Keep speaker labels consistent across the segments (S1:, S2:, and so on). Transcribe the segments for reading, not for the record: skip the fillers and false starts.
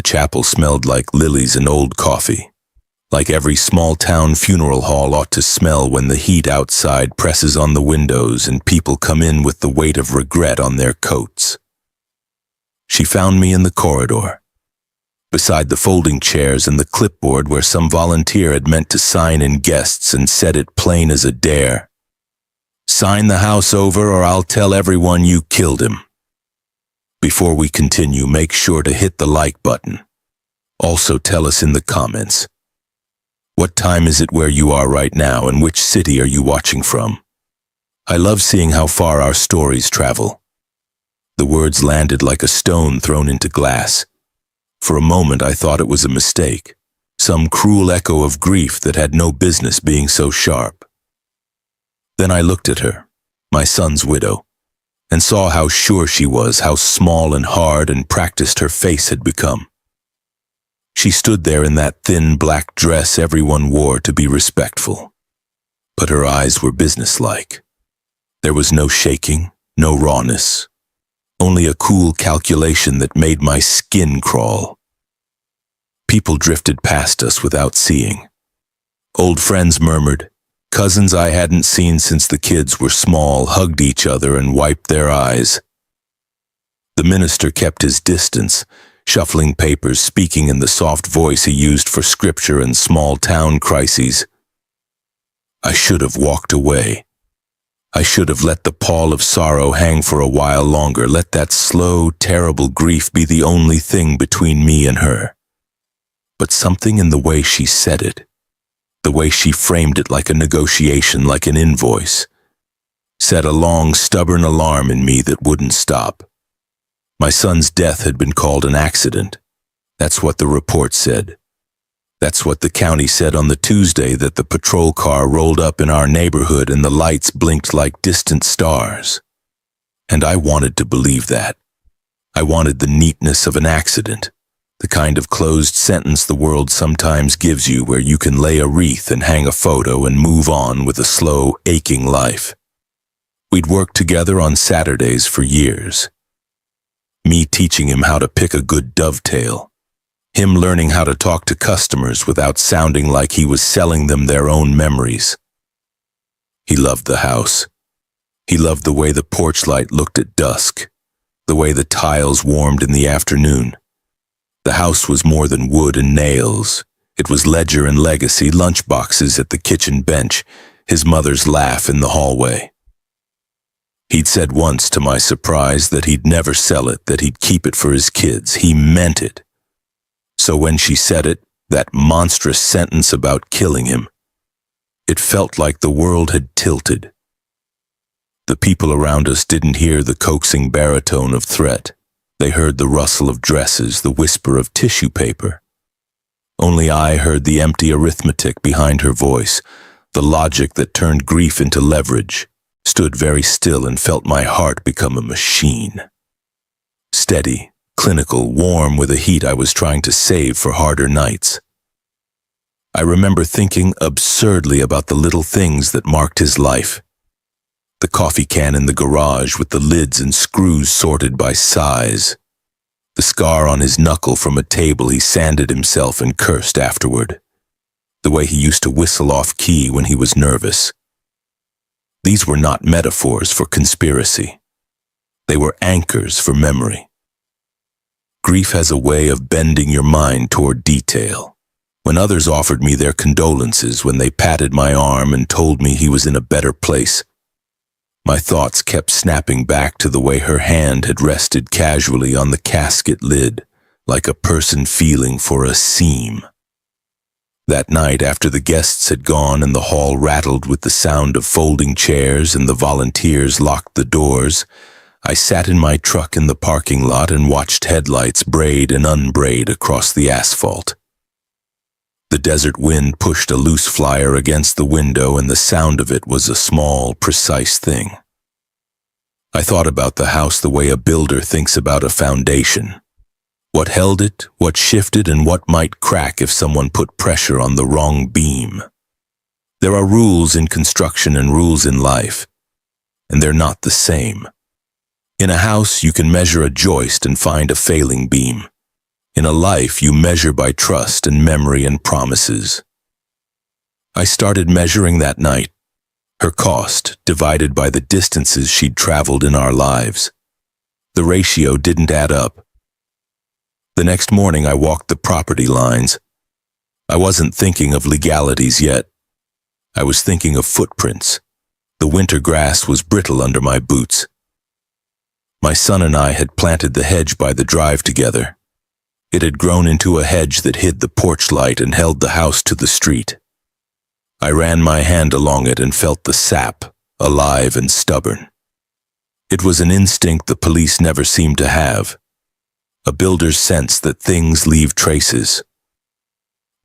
S1: chapel smelled like lilies and old coffee, like every small-town funeral hall ought to smell when the heat outside presses on the windows and people come in with the weight of regret on their coats. She found me in the corridor, beside the folding chairs and the clipboard where some volunteer had meant to sign in guests and said it plain as a dare. "Sign the house over or I'll tell everyone you killed him." Before we continue, make sure to hit the like button. Also tell us in the comments, what time is it where you are right now and which city are you watching from? I love seeing how far our stories travel. The words landed like a stone thrown into glass. For a moment I thought it was a mistake, some cruel echo of grief that had no business being so sharp. Then I looked at her, my son's widow, and saw how sure she was, how small and hard and practiced her face had become. She stood there in that thin black dress everyone wore to be respectful, but her eyes were businesslike. There was no shaking, no rawness, only a cool calculation that made my skin crawl. People drifted past us without seeing. Old friends murmured. Cousins I hadn't seen since the kids were small hugged each other and wiped their eyes. The minister kept his distance, shuffling papers, speaking in the soft voice he used for scripture and small-town crises. I should have walked away. I should have let the pall of sorrow hang for a while longer, let that slow, terrible grief be the only thing between me and her. But something in the way she said it, the way she framed it like a negotiation, like an invoice, set a long, stubborn alarm in me that wouldn't stop. My son's death had been called an accident. That's what the report said. That's what the county said on the Tuesday that the patrol car rolled up in our neighborhood and the lights blinked like distant stars. And I wanted to believe that. I wanted the neatness of an accident, the kind of closed sentence the world sometimes gives you where you can lay a wreath and hang a photo and move on with a slow, aching life. We'd worked together on Saturdays for years. Me teaching him how to pick a good dovetail. Him learning how to talk to customers without sounding like he was selling them their own memories. He loved the house. He loved the way the porch light looked at dusk, the way the tiles warmed in the afternoon. The house was more than wood and nails. It was ledger and legacy, lunchboxes at the kitchen bench, his mother's laugh in the hallway. He'd said once, to my surprise, that he'd never sell it, that he'd keep it for his kids. He meant it. So when she said it, that monstrous sentence about killing him, it felt like the world had tilted. The people around us didn't hear the coaxing baritone of threat. They heard the rustle of dresses, the whisper of tissue paper. Only I heard the empty arithmetic behind her voice, the logic that turned grief into leverage, stood very still and felt my heart become a machine. Steady, clinical, warm with a heat I was trying to save for harder nights. I remember thinking absurdly about the little things that marked his life. The coffee can in the garage with the lids and screws sorted by size. The scar on his knuckle from a table he sanded himself and cursed afterward. The way he used to whistle off key when he was nervous. These were not metaphors for conspiracy. They were anchors for memory. Grief has a way of bending your mind toward detail. When others offered me their condolences, when they patted my arm and told me he was in a better place, my thoughts kept snapping back to the way her hand had rested casually on the casket lid, like a person feeling for a seam. That night, after the guests had gone and the hall rattled with the sound of folding chairs and the volunteers locked the doors, I sat in my truck in the parking lot and watched headlights braid and unbraid across the asphalt. The desert wind pushed a loose flyer against the window, and the sound of it was a small, precise thing. I thought about the house the way a builder thinks about a foundation. What held it, what shifted, and what might crack if someone put pressure on the wrong beam. There are rules in construction and rules in life, and they're not the same. In a house, you can measure a joist and find a failing beam. In a life, you measure by trust and memory and promises. I started measuring that night, her cost divided by the distances she'd traveled in our lives. The ratio didn't add up. The next morning, I walked the property lines. I wasn't thinking of legalities yet. I was thinking of footprints. The winter grass was brittle under my boots. My son and I had planted the hedge by the drive together. It had grown into a hedge that hid the porch light and held the house to the street. I ran my hand along it and felt the sap, alive and stubborn. It was an instinct the police never seemed to have. A builder's sense that things leave traces.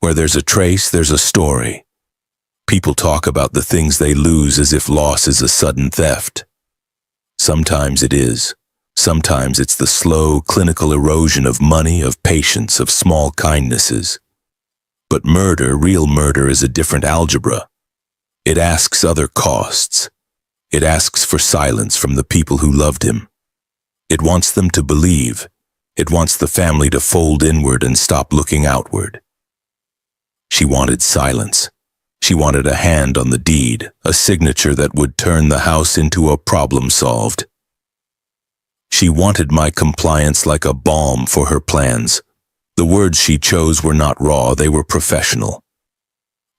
S1: Where there's a trace, there's a story. People talk about the things they lose as if loss is a sudden theft. Sometimes it is. Sometimes it's the slow, clinical erosion of money, of patience, of small kindnesses. But murder, real murder, is a different algebra. It asks other costs. It asks for silence from the people who loved him. It wants them to believe. It wants the family to fold inward and stop looking outward. She wanted silence. She wanted a hand on the deed, a signature that would turn the house into a problem solved. She wanted my compliance like a balm for her plans. The words she chose were not raw, they were professional.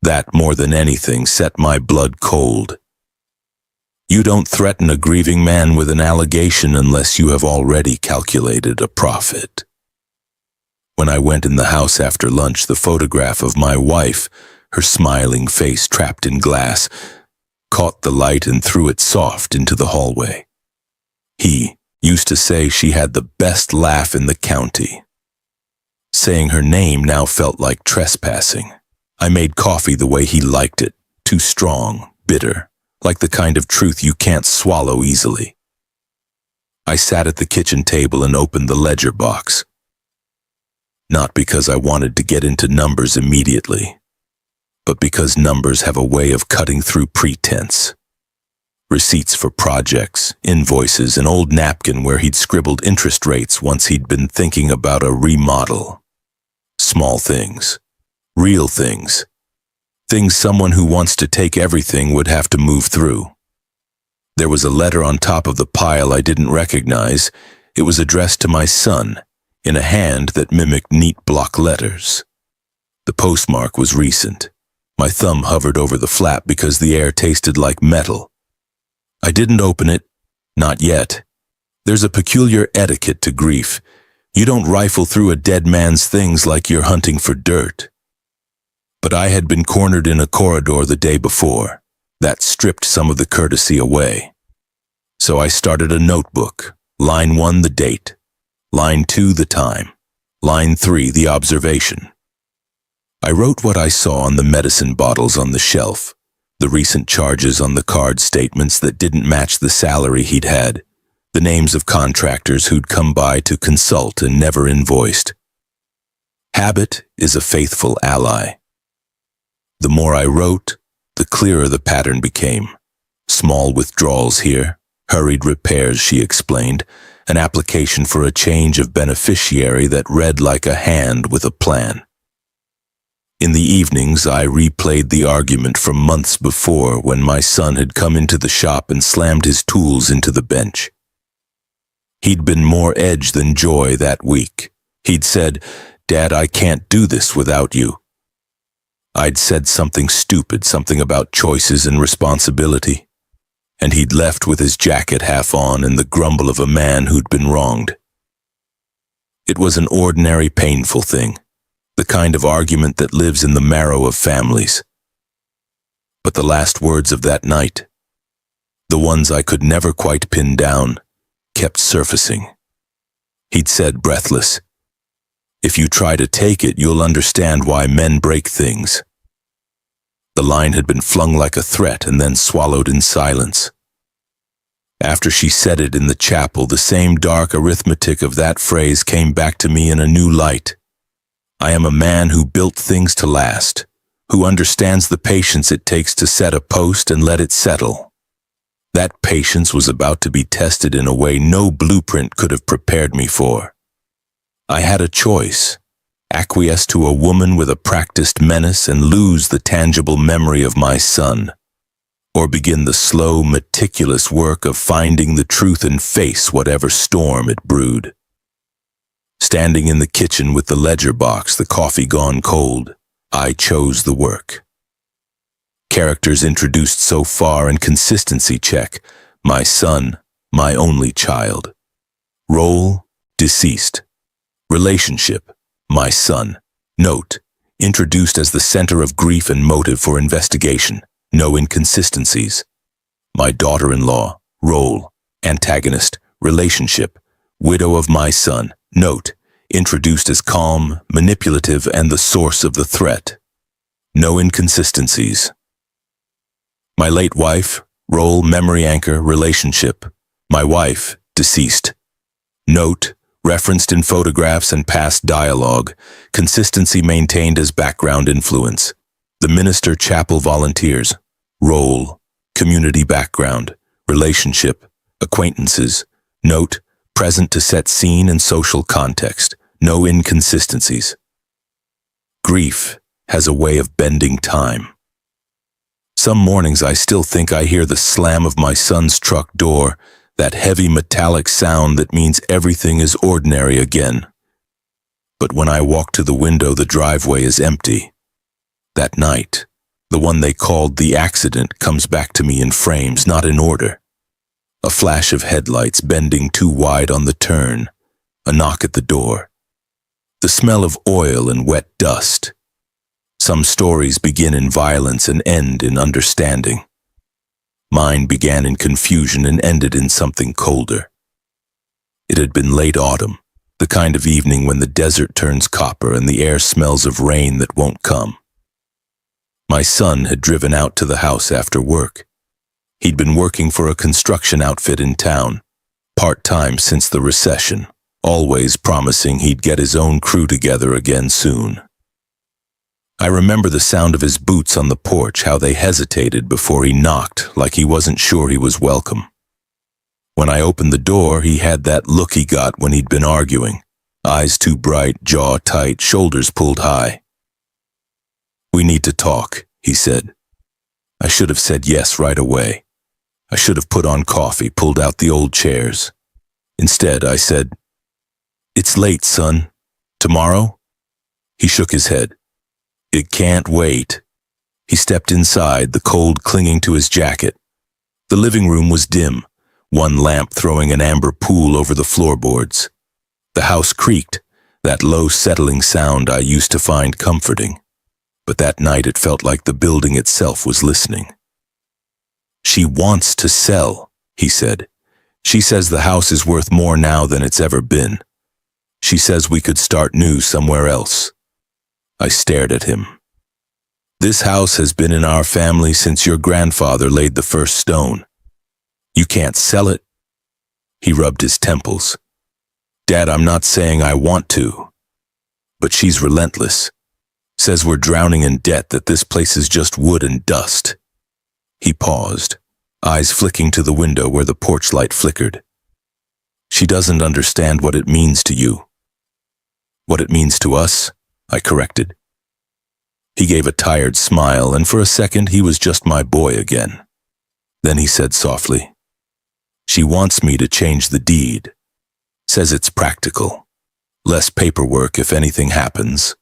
S1: That, more than anything, set my blood cold. You don't threaten a grieving man with an allegation unless you have already calculated a profit. When I went in the house after lunch, the photograph of my wife, her smiling face trapped in glass, caught the light and threw it soft into the hallway. He used to say she had the best laugh in the county. Saying her name now felt like trespassing. I made coffee the way he liked it, too strong, bitter, like the kind of truth you can't swallow easily. I sat at the kitchen table and opened the ledger box. Not because I wanted to get into numbers immediately, but because numbers have a way of cutting through pretense. Receipts for projects, invoices, an old napkin where he'd scribbled interest rates once he'd been thinking about a remodel. Small things. Real things. Things someone who wants to take everything would have to move through. There was a letter on top of the pile I didn't recognize. It was addressed to my son, in a hand that mimicked neat block letters. The postmark was recent. My thumb hovered over the flap because the air tasted like metal. I didn't open it, not yet. There's a peculiar etiquette to grief. You don't rifle through a dead man's things like you're hunting for dirt. But I had been cornered in a corridor the day before. That stripped some of the courtesy away. So I started a notebook. Line 1, the date. Line 2, the time. Line 3, the observation. I wrote what I saw on the medicine bottles on the shelf. The recent charges on the card statements that didn't match the salary he'd had, the names of contractors who'd come by to consult and never invoiced. Habit is a faithful ally. The more I wrote, the clearer the pattern became. Small withdrawals here, hurried repairs, she explained, an application for a change of beneficiary that read like a hand with a plan. In the evenings, I replayed the argument from months before when my son had come into the shop and slammed his tools into the bench. He'd been more edge than joy that week. He'd said, "Dad, I can't do this without you." I'd said something stupid, something about choices and responsibility, and he'd left with his jacket half on and the grumble of a man who'd been wronged. It was an ordinary, painful thing. The kind of argument that lives in the marrow of families. But the last words of that night, the ones I could never quite pin down, kept surfacing. He'd said, breathless, "If you try to take it, you'll understand why men break things." The line had been flung like a threat and then swallowed in silence. After she said it in the chapel, the same dark arithmetic of that phrase came back to me in a new light. I am a man who built things to last, who understands the patience it takes to set a post and let it settle. That patience was about to be tested in a way no blueprint could have prepared me for. I had a choice: acquiesce to a woman with a practiced menace and lose the tangible memory of my son, or begin the slow, meticulous work of finding the truth and face whatever storm it brewed. Standing in the kitchen with the ledger box, the coffee gone cold, I chose the work. Characters introduced so far and consistency check: my son, my only child. Role, deceased. Relationship, my son. Note, introduced as the center of grief and motive for investigation. No inconsistencies. My daughter-in-law. Role, antagonist. Relationship, widow of my son. Note, introduced as calm, manipulative, and the source of the threat. No inconsistencies. My late wife. Role, memory anchor. Relationship, my wife, deceased. Note, referenced in photographs and past dialogue. Consistency maintained as background influence. The minister, chapel volunteers. Role, community background. Relationship, acquaintances. Note, present to set scene and social context. No inconsistencies. Grief has a way of bending time. Some mornings I still think I hear the slam of my son's truck door, that heavy metallic sound that means everything is ordinary again. But when I walk to the window, the driveway is empty. That night, the one they called the accident comes back to me in frames, not in order. A flash of headlights bending too wide on the turn. A knock at the door. The smell of oil and wet dust. Some stories begin in violence and end in understanding. Mine began in confusion and ended in something colder. It had been late autumn, the kind of evening when the desert turns copper and the air smells of rain that won't come. My son had driven out to the house after work. He'd been working for a construction outfit in town, part-time since the recession, always promising he'd get his own crew together again soon. I remember the sound of his boots on the porch, how they hesitated before he knocked, like he wasn't sure he was welcome. When I opened the door, he had that look he got when he'd been arguing. Eyes too bright, jaw tight, shoulders pulled high. "We need to talk," he said. I should have said yes right away. I should have put on coffee, pulled out the old chairs. Instead, I said, "It's late, son. Tomorrow?" He shook his head. "It can't wait." He stepped inside, the cold clinging to his jacket. The living room was dim, one lamp throwing an amber pool over the floorboards. The house creaked, that low settling sound I used to find comforting. But that night it felt like the building itself was listening. "She wants to sell," he said. "She says the house is worth more now than it's ever been. She says we could start new somewhere else." I stared at him. "This house has been in our family since your grandfather laid the first stone. You can't sell it." He rubbed his temples. "Dad, I'm not saying I want to. But she's relentless. Says we're drowning in debt, that this place is just wood and dust." He paused, eyes flicking to the window where the porch light flickered. "She doesn't understand what it means to you." "What it means to us," I corrected. He gave a tired smile, and for a second he was just my boy again. Then he said softly, "She wants me to change the deed. Says it's practical. Less paperwork if anything happens."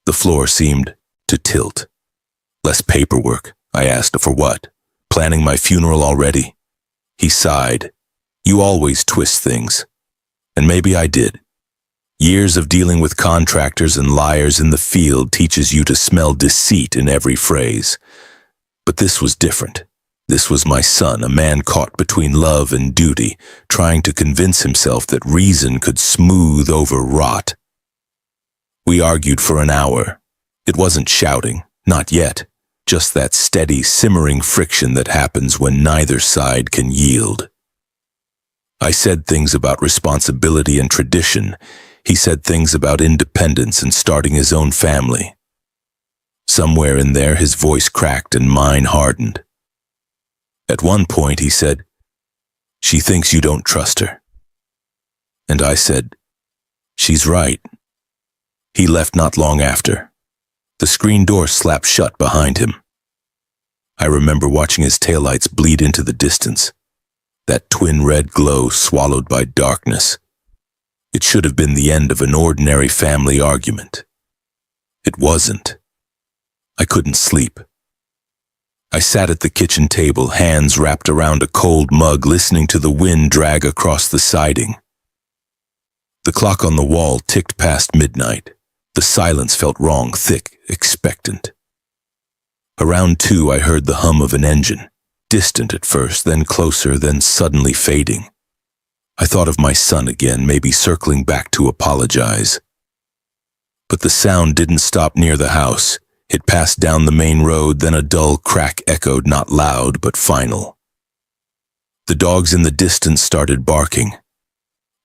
S1: The floor seemed to tilt. "Less paperwork?" I asked. "For what? Planning my funeral already?" He sighed. "You always twist things." And maybe I did. Years of dealing with contractors and liars in the field teaches you to smell deceit in every phrase. But this was different. This was my son, a man caught between love and duty, trying to convince himself that reason could smooth over rot. We argued for an hour. It wasn't shouting, not yet, just that steady, simmering friction that happens when neither side can yield. I said things about responsibility and tradition. He said things about independence and starting his own family. Somewhere in there, his voice cracked and mine hardened. At one point, he said, "She thinks you don't trust her." And I said, She's right. He left not long after. The screen door slapped shut behind him. I remember watching his taillights bleed into the distance, that twin red glow swallowed by darkness. It should have been the end of an ordinary family argument. It wasn't. I couldn't sleep. I sat at the kitchen table, hands wrapped around a cold mug, listening to the wind drag across the siding. The clock on the wall ticked past midnight. The silence felt wrong, thick, expectant. Around 2, I heard the hum of an engine, distant at first, then closer, then suddenly fading. I thought of my son again, maybe circling back to apologize. But the sound didn't stop near the house. It passed down the main road, then a dull crack echoed, not loud, but final. The dogs in the distance started barking.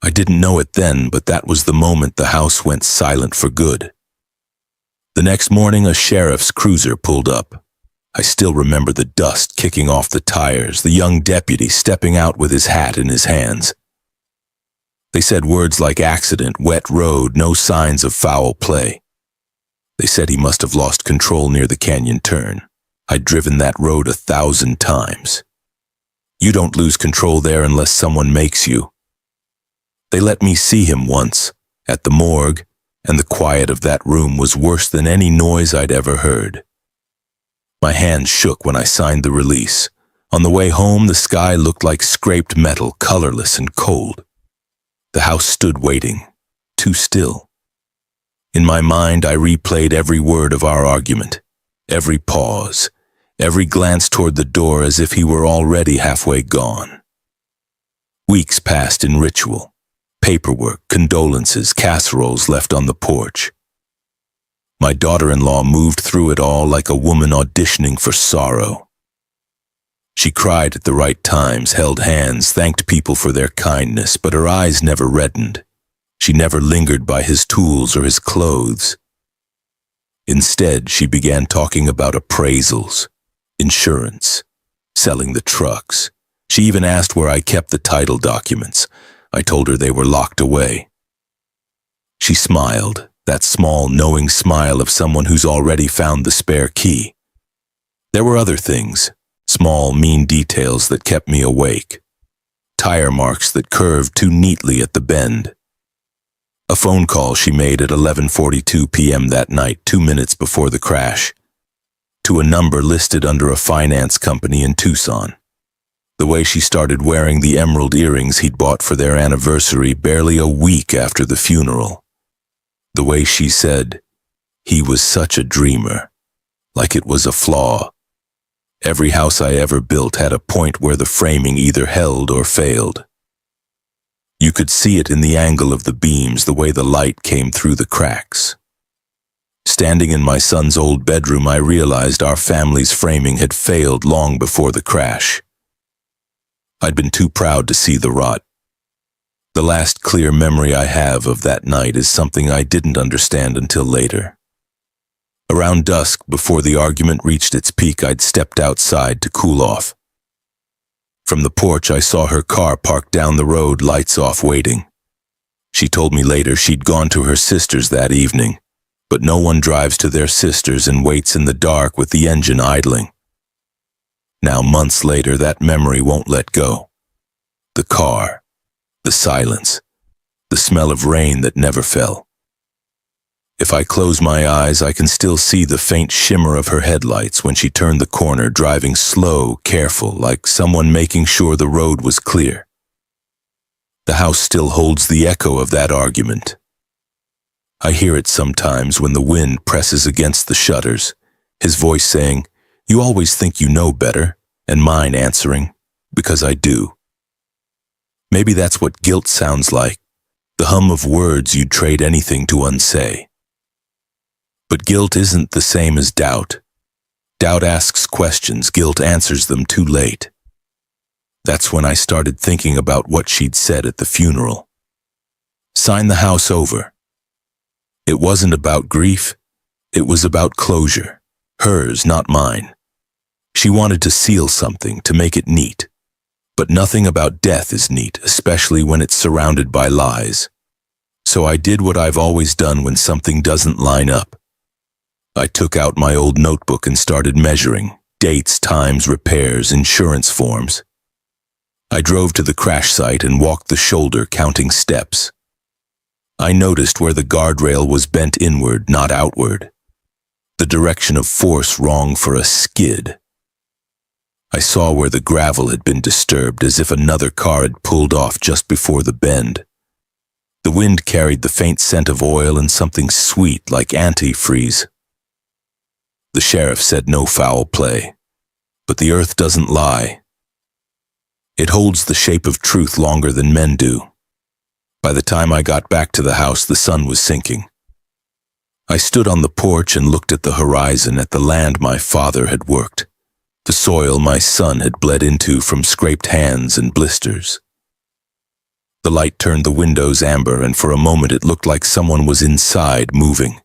S1: I didn't know it then, but that was the moment the house went silent for good. The next morning, a sheriff's cruiser pulled up. I still remember the dust kicking off the tires, the young deputy stepping out with his hat in his hands. They said words like accident, wet road, no signs of foul play. They said he must have lost control near the canyon turn. I'd driven that road 1,000 times. You don't lose control there unless someone makes you. They let me see him once, at the morgue, and the quiet of that room was worse than any noise I'd ever heard. My hands shook when I signed the release. On the way home, the sky looked like scraped metal, colorless and cold. The house stood waiting, too still. In my mind, I replayed every word of our argument, every pause, every glance toward the door as if he were already halfway gone. Weeks passed in ritual, paperwork, condolences, casseroles left on the porch. My daughter-in-law moved through it all like a woman auditioning for sorrow. She cried at the right times, held hands, thanked people for their kindness, but her eyes never reddened. She never lingered by his tools or his clothes. Instead, she began talking about appraisals, insurance, selling the trucks. She even asked where I kept the title documents. I told her they were locked away. She smiled, that small, knowing smile of someone who's already found the spare key. There were other things, small, mean details that kept me awake. Tire marks that curved too neatly at the bend. A phone call she made at 11:42 p.m. that night, 2 minutes before the crash, to a number listed under a finance company in Tucson. The way she started wearing the emerald earrings he'd bought for their anniversary barely a week after the funeral. The way she said, he was such a dreamer, like it was a flaw. Every house I ever built had a point where the framing either held or failed. You could see it in the angle of the beams, the way the light came through the cracks. Standing in my son's old bedroom, I realized our family's framing had failed long before the crash. I'd been too proud to see the rot. The last clear memory I have of that night is something I didn't understand until later. Around dusk, before the argument reached its peak, I'd stepped outside to cool off. From the porch, I saw her car parked down the road, lights off, waiting. She told me later she'd gone to her sister's that evening, but no one drives to their sister's and waits in the dark with the engine idling. Now, months later, that memory won't let go. The car, the silence, the smell of rain that never fell. If I close my eyes, I can still see the faint shimmer of her headlights when she turned the corner, driving slow, careful, like someone making sure the road was clear. The house still holds the echo of that argument. I hear it sometimes when the wind presses against the shutters, his voice saying, "You always think you know better," and mine answering, "Because I do." Maybe that's what guilt sounds like, the hum of words you'd trade anything to unsay. But guilt isn't the same as doubt. Doubt asks questions, guilt answers them too late. That's when I started thinking about what she'd said at the funeral. Sign the house over. It wasn't about grief, it was about closure. Hers, not mine. She wanted to seal something, to make it neat. But nothing about death is neat, especially when it's surrounded by lies. So I did what I've always done when something doesn't line up. I took out my old notebook and started measuring dates, times, repairs, insurance forms. I drove to the crash site and walked the shoulder, counting steps. I noticed where the guardrail was bent inward, not outward. The direction of force wrong for a skid. I saw where the gravel had been disturbed, as if another car had pulled off just before the bend. The wind carried the faint scent of oil and something sweet like antifreeze. The sheriff said no foul play, but the earth doesn't lie. It holds the shape of truth longer than men do. By the time I got back to the house, the sun was sinking. I stood on the porch and looked at the horizon, at the land my father had worked, the soil my son had bled into from scraped hands and blisters. The light turned the windows amber, and for a moment it looked like someone was inside, moving.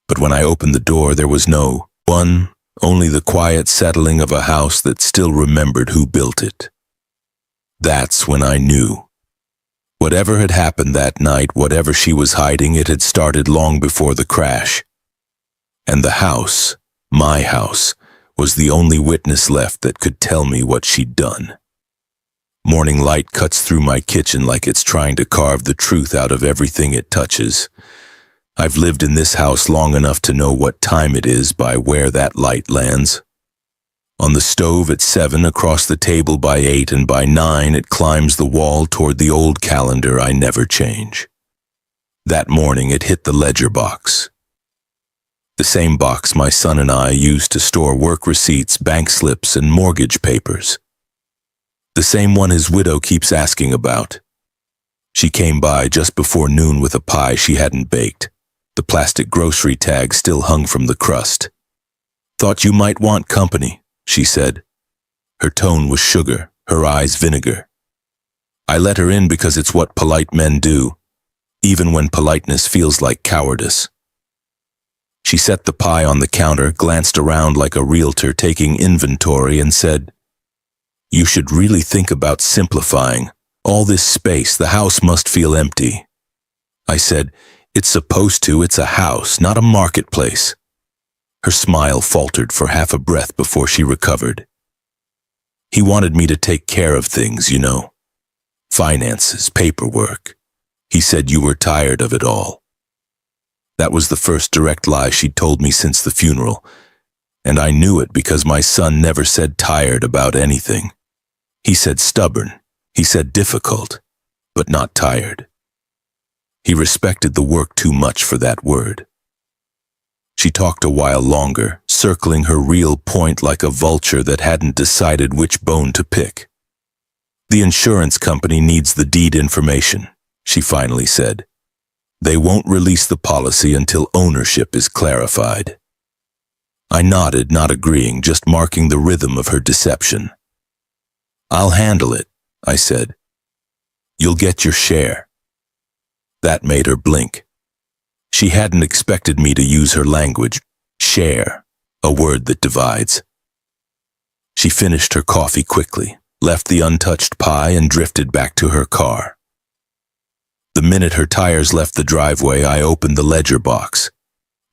S1: But when I opened the door, there was no one, only the quiet settling of a house that still remembered who built it. That's when I knew. Whatever had happened that night, whatever she was hiding, it had started long before the crash. And the house, my house, was the only witness left that could tell me what she'd done. Morning light cuts through my kitchen like it's trying to carve the truth out of everything it touches. I've lived in this house long enough to know what time it is by where that light lands. On the stove at 7, across the table by 8, and by 9 it climbs the wall toward the old calendar I never change. That morning it hit the ledger box. The same box my son and I used to store work receipts, bank slips, and mortgage papers. The same one his widow keeps asking about. She came by just before noon with a pie she hadn't baked. The plastic grocery tag still hung from the crust. "Thought you might want company," she said. Her tone was sugar, her eyes vinegar. I let her in because it's what polite men do, even when politeness feels like cowardice. She set the pie on the counter, glanced around like a realtor taking inventory, and said, "You should really think about simplifying. All this space, the house must feel empty." I said, "It's supposed to. It's a house, not a marketplace." Her smile faltered for half a breath before she recovered. "He wanted me to take care of things, you know. Finances, paperwork. He said you were tired of it all." That was the first direct lie she'd told me since the funeral, and I knew it because my son never said tired about anything. He said stubborn, he said difficult, but not tired. He respected the work too much for that word. She talked a while longer, circling her real point like a vulture that hadn't decided which bone to pick. "The insurance company needs the deed information," she finally said. "They won't release the policy until ownership is clarified." I nodded, not agreeing, just marking the rhythm of her deception. "I'll handle it," I said. "You'll get your share." That made her blink. She hadn't expected me to use her language. Share, a word that divides. She finished her coffee quickly, left the untouched pie, and drifted back to her car. The minute her tires left the driveway, I opened the ledger box.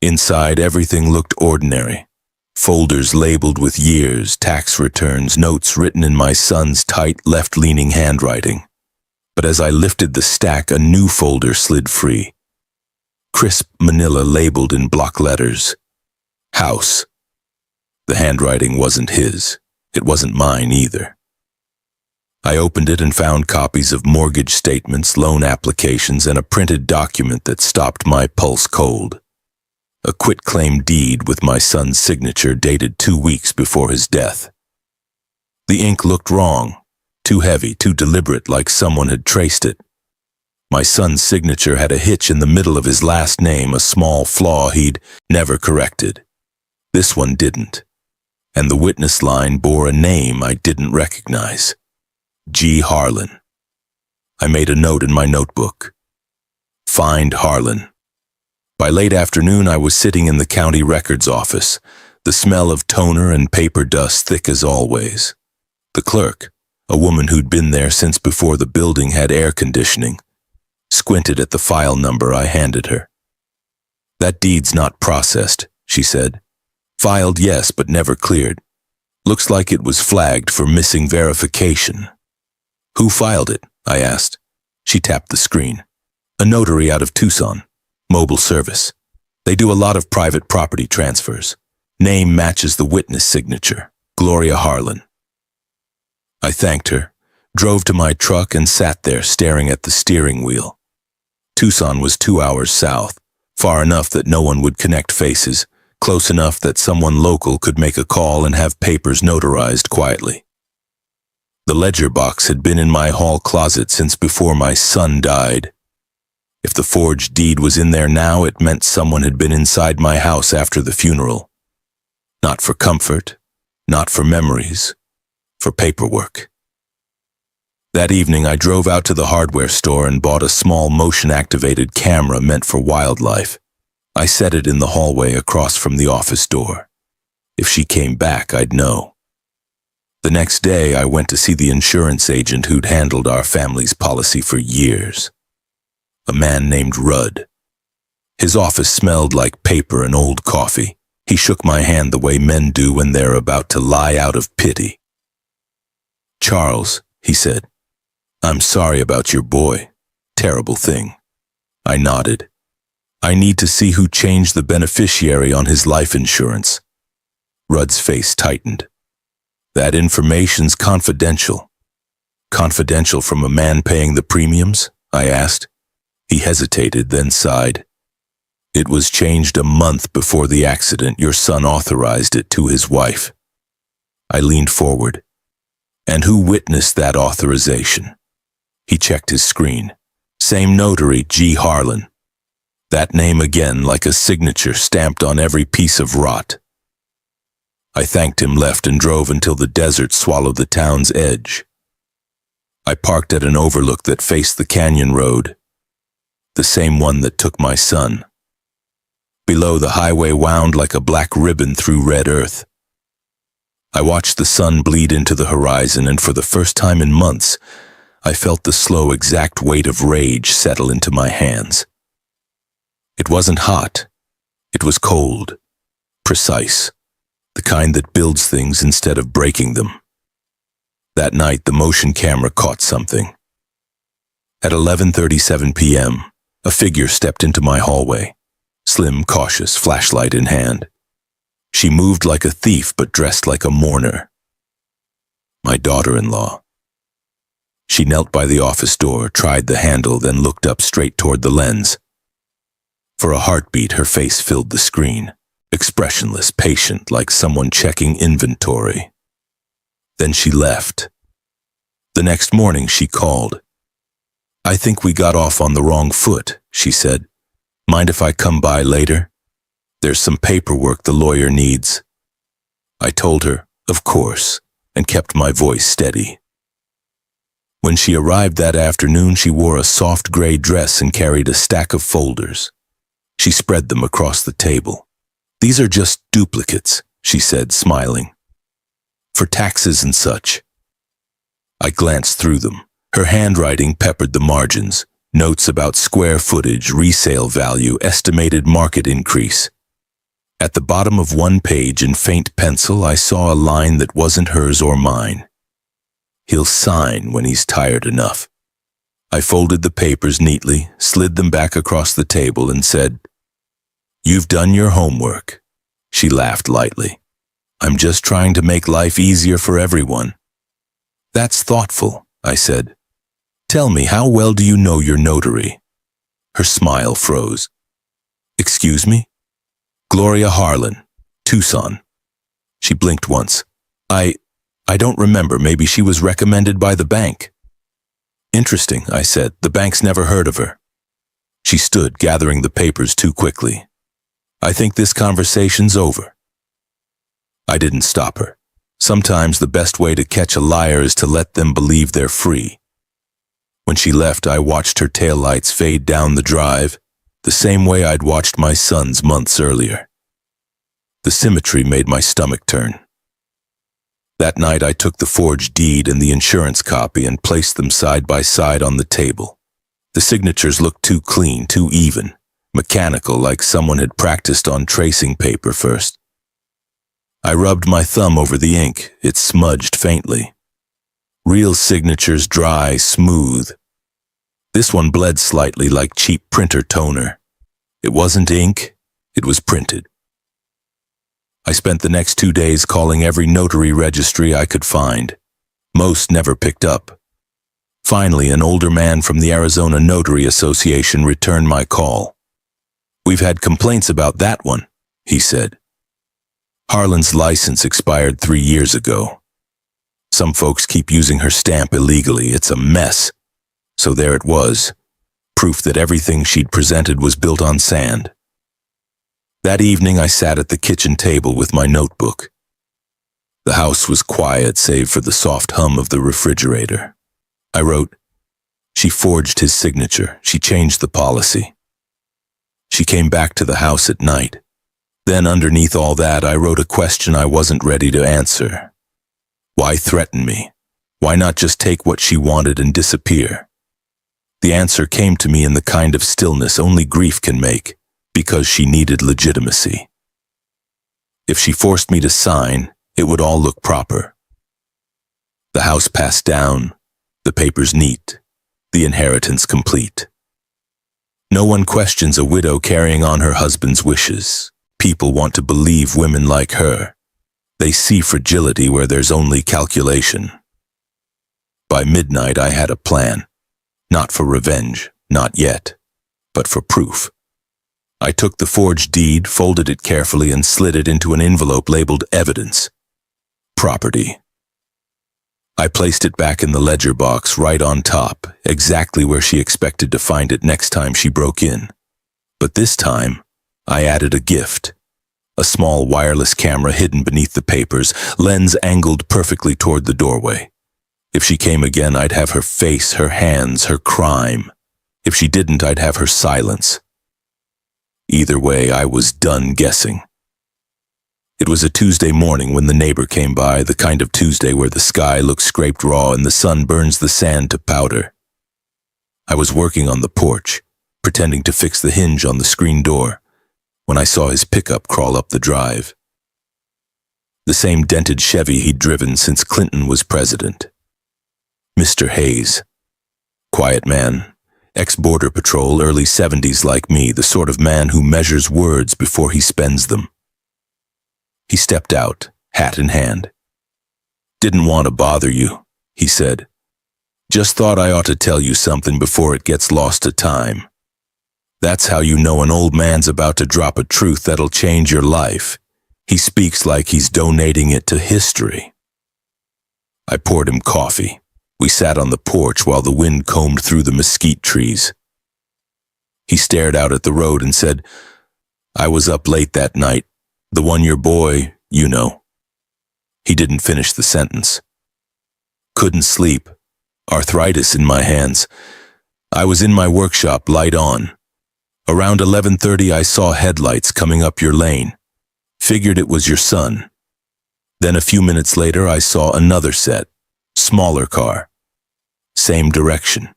S1: Inside, everything looked ordinary. Folders labeled with years, tax returns, notes written in my son's tight, left-leaning handwriting. But as I lifted the stack, a new folder slid free. Crisp manila labeled in block letters. House. The handwriting wasn't his. It wasn't mine either. I opened it and found copies of mortgage statements, loan applications, and a printed document that stopped my pulse cold. A quitclaim deed with my son's signature dated 2 weeks before his death. The ink looked wrong, too heavy, too deliberate, like someone had traced it. My son's signature had a hitch in the middle of his last name, a small flaw he'd never corrected. This one didn't, and the witness line bore a name I didn't recognize. G. Harlan. I made a note in my notebook. Find Harlan. By late afternoon, I was sitting in the county records office, the smell of toner and paper dust thick as always. The clerk, a woman who'd been there since before the building had air conditioning, squinted at the file number I handed her. "That deed's not processed," she said. "Filed, yes, but never cleared. Looks like it was flagged for missing verification." "Who filed it?" I asked. She tapped the screen. "A notary out of Tucson. Mobile service. They do a lot of private property transfers. Name matches the witness signature. Gloria Harlan." I thanked her, drove to my truck, and sat there staring at the steering wheel. Tucson was 2 hours south, far enough that no one would connect faces, close enough that someone local could make a call and have papers notarized quietly. The ledger box had been in my hall closet since before my son died. If the forged deed was in there now, it meant someone had been inside my house after the funeral. Not for comfort, not for memories, for paperwork. That evening, I drove out to the hardware store and bought a small motion-activated camera meant for wildlife. I set it in the hallway across from the office door. If she came back, I'd know. The next day, I went to see the insurance agent who'd handled our family's policy for years. A man named Rudd. His office smelled like paper and old coffee. He shook my hand the way men do when they're about to lie out of pity. "Charles," he said, "I'm sorry about your boy. Terrible thing." I nodded. "I need to see who changed the beneficiary on his life insurance." Rudd's face tightened. "That information's confidential." "Confidential from a man paying the premiums?" I asked. He hesitated, then sighed. "It was changed a month before the accident. Your son authorized it to his wife." I leaned forward. "And who witnessed that authorization?" He checked his screen. "Same notary, G. Harlan." That name again, like a signature stamped on every piece of rot. I thanked him, left, and drove until the desert swallowed the town's edge. I parked at an overlook that faced the canyon road, the same one that took my son. Below, the highway wound like a black ribbon through red earth. I watched the sun bleed into the horizon, and for the first time in months, I felt the slow, exact weight of rage settle into my hands. It wasn't hot. It was cold, precise, the kind that builds things instead of breaking them. That night, the motion camera caught something. At 11:37 p.m., a figure stepped into my hallway, slim, cautious, flashlight in hand. She moved like a thief but dressed like a mourner. My daughter-in-law. She knelt by the office door, tried the handle, then looked up straight toward the lens. For a heartbeat, her face filled the screen, expressionless, patient, like someone checking inventory. Then she left. The next morning, she called. "I think we got off on the wrong foot," she said. "Mind if I come by later? There's some paperwork the lawyer needs." I told her, of course, and kept my voice steady. When she arrived that afternoon, she wore a soft gray dress and carried a stack of folders. She spread them across the table. "These are just duplicates," she said, smiling. "For taxes and such." I glanced through them. Her handwriting peppered the margins. Notes about square footage, resale value, estimated market increase. At the bottom of one page in faint pencil, I saw a line that wasn't hers or mine. "He'll sign when he's tired enough." I folded the papers neatly, slid them back across the table, and said, "You've done your homework." She laughed lightly. "I'm just trying to make life easier for everyone." "That's thoughtful," I said. "Tell me, how well do you know your notary?" Her smile froze. "Excuse me?" "Gloria Harlan, Tucson." She blinked once. I don't remember. Maybe she was recommended by the bank." "Interesting," I said. "The bank's never heard of her." She stood, gathering the papers too quickly. "I think this conversation's over." I didn't stop her. Sometimes the best way to catch a liar is to let them believe they're free. When she left, I watched her taillights fade down the drive, the same way I'd watched my son's months earlier. The symmetry made my stomach turn. That night, I took the forged deed and the insurance copy and placed them side by side on the table. The signatures looked too clean, too even, mechanical, like someone had practiced on tracing paper first. I rubbed my thumb over the ink. It smudged faintly. Real signatures, dry, smooth. This one bled slightly like cheap printer toner. It wasn't ink, it was printed. I spent the next 2 days calling every notary registry I could find. Most never picked up. Finally, an older man from the Arizona Notary Association returned my call. "We've had complaints about that one," he said. Harlan's license expired 3 years ago. Some folks keep using her stamp illegally. It's a mess. So there it was, proof that everything she'd presented was built on sand. That evening I sat at the kitchen table with my notebook. The house was quiet save for the soft hum of the refrigerator. I wrote, "She forged his signature. She changed the policy. She came back to the house at night." Then underneath all that, I wrote a question I wasn't ready to answer. Why threaten me? Why not just take what she wanted and disappear? The answer came to me in the kind of stillness only grief can make, because she needed legitimacy. If she forced me to sign, it would all look proper. The house passed down, the papers neat, the inheritance complete. No one questions a widow carrying on her husband's wishes. People want to believe women like her. They see fragility where there's only calculation. By midnight I had a plan. Not for revenge, not yet, but for proof. I took the forged deed, folded it carefully, and slid it into an envelope labeled evidence. Property. I placed it back in the ledger box right on top, exactly where she expected to find it next time she broke in. But this time, I added a gift. A small wireless camera hidden beneath the papers, lens angled perfectly toward the doorway. If she came again, I'd have her face, her hands, her crime. If she didn't, I'd have her silence. Either way, I was done guessing. It was a Tuesday morning when the neighbor came by, the kind of Tuesday where the sky looks scraped raw and the sun burns the sand to powder. I was working on the porch, pretending to fix the hinge on the screen door, when I saw his pickup crawl up the drive. The same dented Chevy he'd driven since Clinton was president. Mr. Hayes. Quiet man, ex-border patrol, early 70s like me, the sort of man who measures words before he spends them. He stepped out, hat in hand. "Didn't want to bother you," he said. "Just thought I ought to tell you something before it gets lost to time. That's how you know an old man's about to drop a truth that'll change your life. He speaks like he's donating it to history." I poured him coffee. We sat on the porch while the wind combed through the mesquite trees. He stared out at the road and said, "I was up late that night. The one your boy, you know." He didn't finish the sentence. "Couldn't sleep. Arthritis in my hands. I was in my workshop, light on. Around 11:30 I saw headlights coming up your lane. Figured it was your son. Then a few minutes later I saw another set, smaller car. Same direction."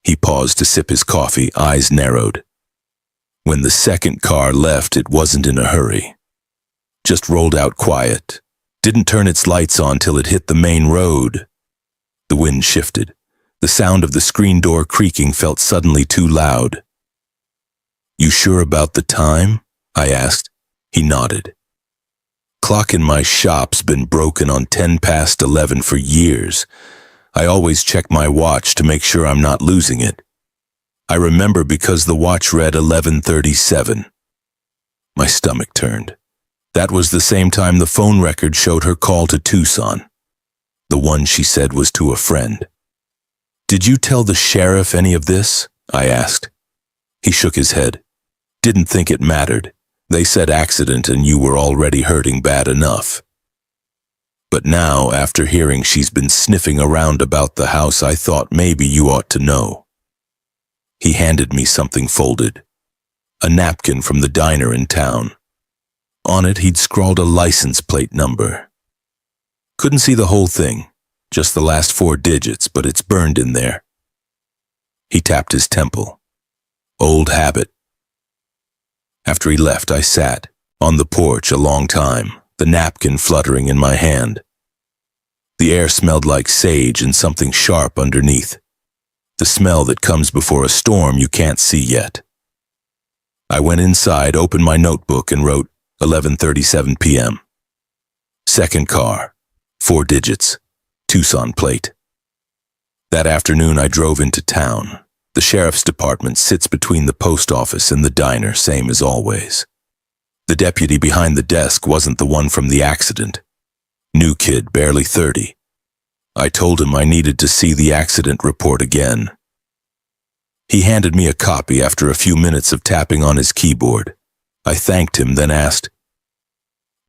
S1: He paused to sip his coffee, eyes narrowed. "When the second car left, it wasn't in a hurry. Just rolled out quiet. Didn't turn its lights on till it hit the main road." The wind shifted. The sound of the screen door creaking felt suddenly too loud. "You sure about the time?" I asked. He nodded. "Clock in my shop's been broken on 11:10 for years. I always check my watch to make sure I'm not losing it. I remember because the watch read 11:37. My stomach turned. That was the same time the phone record showed her call to Tucson. The one she said was to a friend. "Did you tell the sheriff any of this?" I asked. He shook his head. "Didn't think it mattered. They said accident and you were already hurting bad enough. But now, after hearing she's been sniffing around about the house, I thought maybe you ought to know." He handed me something folded. A napkin from the diner in town. On it, he'd scrawled a license plate number. Couldn't see the whole thing, just the last 4 digits, but it's burned in there. He tapped his temple. Old habit. After he left, I sat on the porch a long time, the napkin fluttering in my hand. The air smelled like sage and something sharp underneath. The smell that comes before a storm you can't see yet. I went inside, opened my notebook, and wrote 11:37 p.m. Second car, 4 digits, Tucson plate. That afternoon I drove into town. The sheriff's department sits between the post office and the diner, same as always. The deputy behind the desk wasn't the one from the accident. New kid, barely 30. I told him I needed to see the accident report again. He handed me a copy after a few minutes of tapping on his keyboard. I thanked him, then asked,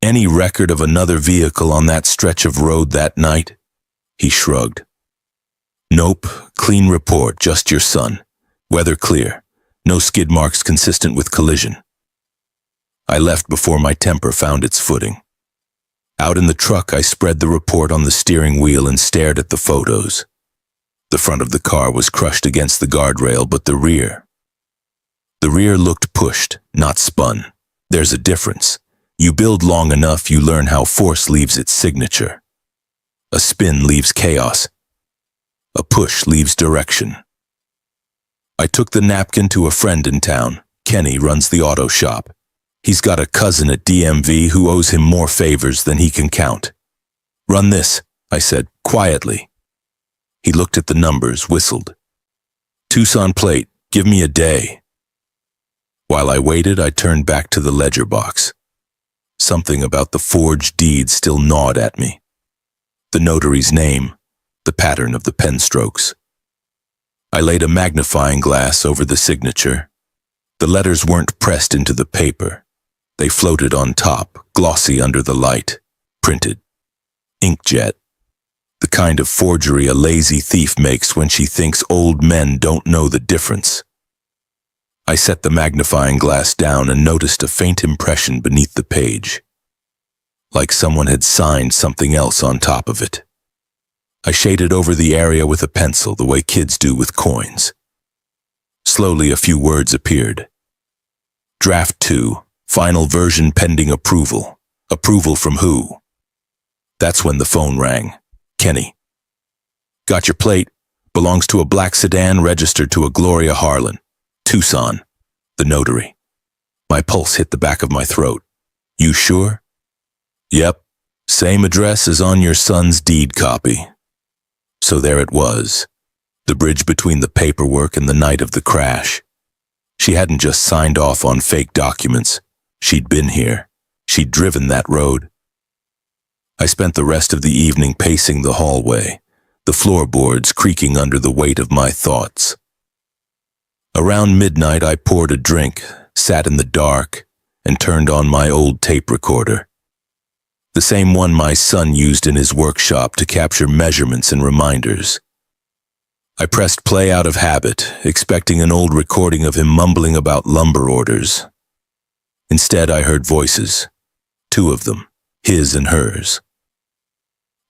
S1: "Any record of another vehicle on that stretch of road that night?" He shrugged. "Nope, clean report, just your son. Weather clear. No skid marks consistent with collision." I left before my temper found its footing. Out in the truck, I spread the report on the steering wheel and stared at the photos. The front of the car was crushed against the guardrail, but the rear looked pushed, not spun. There's a difference. You build long enough, you learn how force leaves its signature. A spin leaves chaos. A push leaves direction. I took the napkin to a friend in town. Kenny runs the auto shop. He's got a cousin at DMV who owes him more favors than he can count. "Run this," I said, quietly. He looked at the numbers, whistled. "Tucson plate, give me a day." While I waited, I turned back to the ledger box. Something about the forged deed still gnawed at me. The notary's name, the pattern of the pen strokes. I laid a magnifying glass over the signature. The letters weren't pressed into the paper. They floated on top, glossy under the light, printed. Inkjet. The kind of forgery a lazy thief makes when she thinks old men don't know the difference. I set the magnifying glass down and noticed a faint impression beneath the page, like someone had signed something else on top of it. I shaded over the area with a pencil, the way kids do with coins. Slowly, a few words appeared. Draft 2, final version pending approval. Approval from who? That's when the phone rang. Kenny. "Got your plate. Belongs to a black sedan registered to a Gloria Harlan. Tucson." The notary. My pulse hit the back of my throat. "You sure?" "Yep. Same address as on your son's deed copy." So there it was. The bridge between the paperwork and the night of the crash. She hadn't just signed off on fake documents. She'd been here. She'd driven that road. I spent the rest of the evening pacing the hallway, the floorboards creaking under the weight of my thoughts. Around midnight, I poured a drink, sat in the dark, and turned on my old tape recorder. The same one my son used in his workshop to capture measurements and reminders. I pressed play out of habit, expecting an old recording of him mumbling about lumber orders. Instead, I heard voices, 2 of them, his and hers.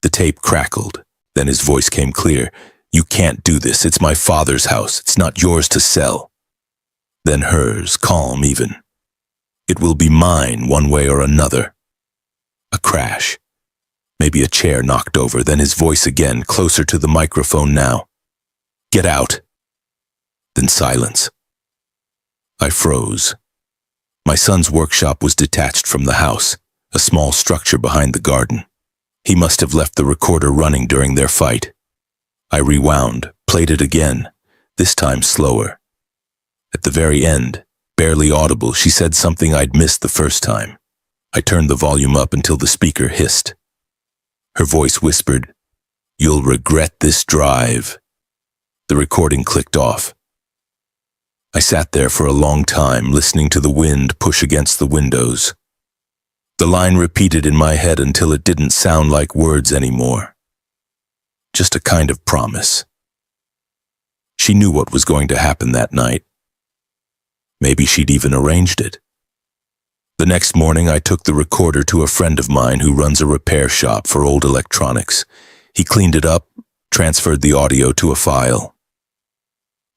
S1: The tape crackled, then his voice came clear. "You can't do this. It's my father's house. It's not yours to sell." Then hers, calm even. "It will be mine one way or another." A crash. Maybe a chair knocked over, then his voice again, closer to the microphone now. "Get out." Then silence. I froze. My son's workshop was detached from the house, a small structure behind the garden. He must have left the recorder running during their fight. I rewound, played it again, this time slower. At the very end, barely audible, she said something I'd missed the first time. I turned the volume up until the speaker hissed. Her voice whispered, "You'll regret this drive." The recording clicked off. I sat there for a long time, listening to the wind push against the windows. The line repeated in my head until it didn't sound like words anymore. Just a kind of promise. She knew what was going to happen that night. Maybe she'd even arranged it. The next morning, I took the recorder to a friend of mine who runs a repair shop for old electronics. He cleaned it up, transferred the audio to a file.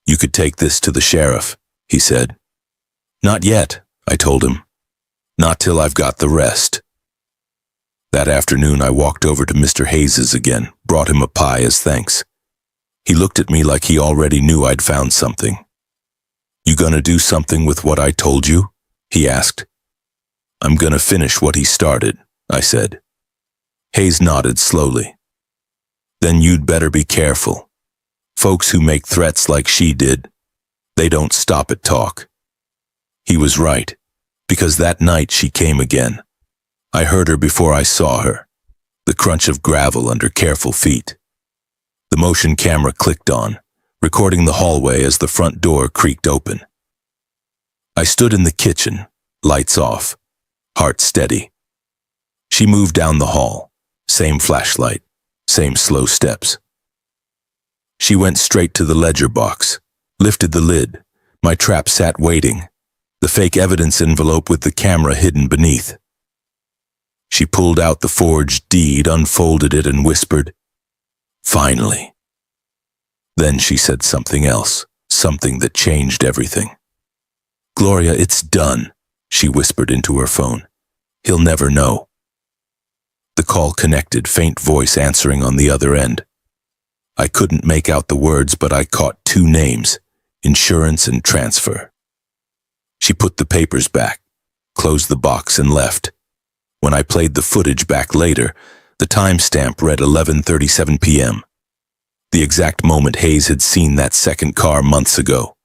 S1: "You could take this to the sheriff," he said. "Not yet," I told him. "Not till I've got the rest." That afternoon I walked over to Mr. Hayes's again, brought him a pie as thanks. He looked at me like he already knew I'd found something. "You gonna do something with what I told you?" he asked. "I'm gonna finish what he started," I said. Hayes nodded slowly. "Then you'd better be careful. Folks who make threats like she did, they don't stop at talk." He was right, because that night she came again. I heard her before I saw her, the crunch of gravel under careful feet. The motion camera clicked on, recording the hallway as the front door creaked open. I stood in the kitchen, lights off, heart steady. She moved down the hall, same flashlight, same slow steps. She went straight to the ledger box, lifted the lid. My trap sat waiting, the fake evidence envelope with the camera hidden beneath. She pulled out the forged deed, unfolded it, and whispered, "Finally." Then she said something else, something that changed everything. "Gloria, it's done," she whispered into her phone. "He'll never know." The call connected, faint voice answering on the other end. I couldn't make out the words, but I caught two names, insurance and transfer. She put the papers back, closed the box, and left. When I played the footage back later, the timestamp read 11:37 p.m., the exact moment Hayes had seen that second car months ago.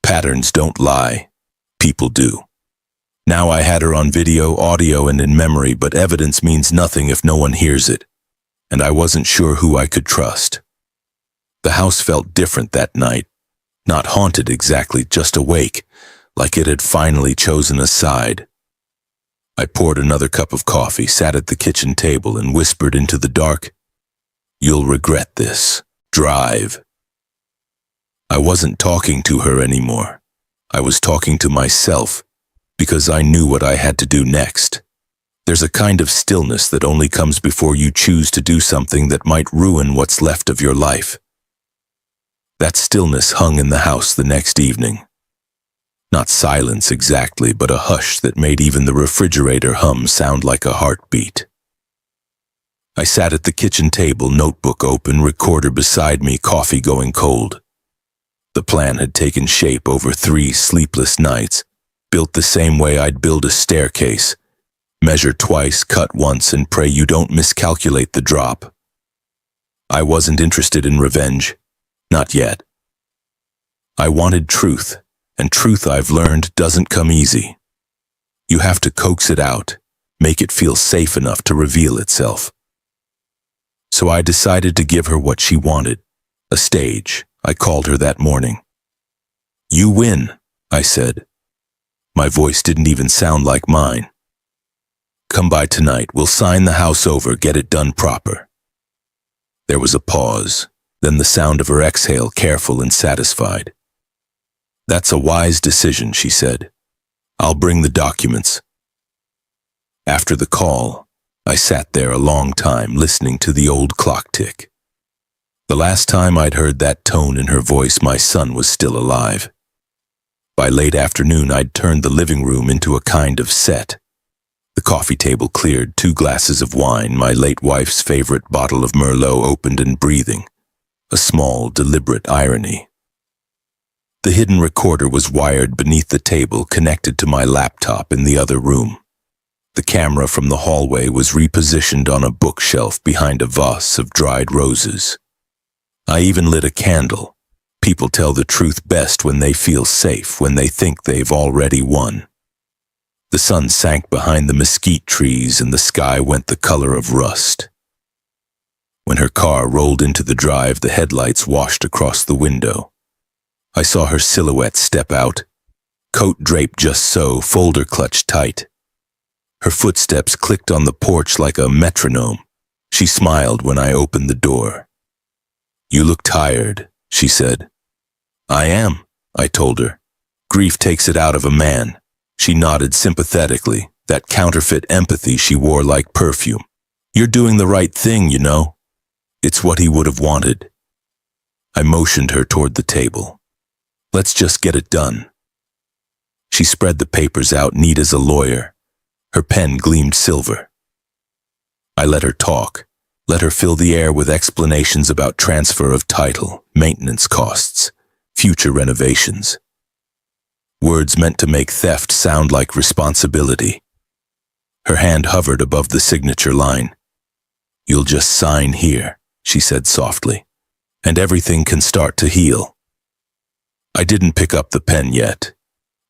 S1: Patterns don't lie. People do. Now I had her on video, audio, and in memory, but evidence means nothing if no one hears it, and I wasn't sure who I could trust. The house felt different that night, not haunted exactly, just awake, like it had finally chosen a side. I poured another cup of coffee, sat at the kitchen table, and whispered into the dark, "You'll regret this. Drive." I wasn't talking to her anymore. I was talking to myself, because I knew what I had to do next. There's a kind of stillness that only comes before you choose to do something that might ruin what's left of your life. That stillness hung in the house the next evening. Not silence exactly, but a hush that made even the refrigerator hum sound like a heartbeat. I sat at the kitchen table, notebook open, recorder beside me, coffee going cold. The plan had taken shape over 3 sleepless nights, built the same way I'd build a staircase. Measure twice, cut once, and pray you don't miscalculate the drop. I wasn't interested in revenge. Not yet. I wanted truth. And truth, I've learned, doesn't come easy. You have to coax it out, make it feel safe enough to reveal itself. So I decided to give her what she wanted, a stage. I called her that morning. "You win," I said. My voice didn't even sound like mine. "Come by tonight, we'll sign the house over, get it done proper." There was a pause, then the sound of her exhale, careful and satisfied. "That's a wise decision," she said. "I'll bring the documents." After the call, I sat there a long time listening to the old clock tick. The last time I'd heard that tone in her voice, my son was still alive. By late afternoon, I'd turned the living room into a kind of set. The coffee table cleared, 2 glasses of wine, my late wife's favorite bottle of Merlot opened and breathing, a small, deliberate irony. The hidden recorder was wired beneath the table, connected to my laptop in the other room. The camera from the hallway was repositioned on a bookshelf behind a vase of dried roses. I even lit a candle. People tell the truth best when they feel safe, when they think they've already won. The sun sank behind the mesquite trees and the sky went the color of rust. When her car rolled into the drive, the headlights washed across the window. I saw her silhouette step out, coat draped just so, folder clutched tight. Her footsteps clicked on the porch like a metronome. She smiled when I opened the door. "You look tired," she said. "I am," I told her. "Grief takes it out of a man." She nodded sympathetically, that counterfeit empathy she wore like perfume. "You're doing the right thing, you know. It's what he would have wanted." I motioned her toward the table. Let's just get it done." She spread the papers out neat as a lawyer. Her pen gleamed silver. I let her talk, let her fill the air with explanations about transfer of title, maintenance costs, future renovations. Words meant to make theft sound like responsibility. Her hand hovered above the signature line. "You'll just sign here," she said softly, "and everything can start to heal." I didn't pick up the pen yet.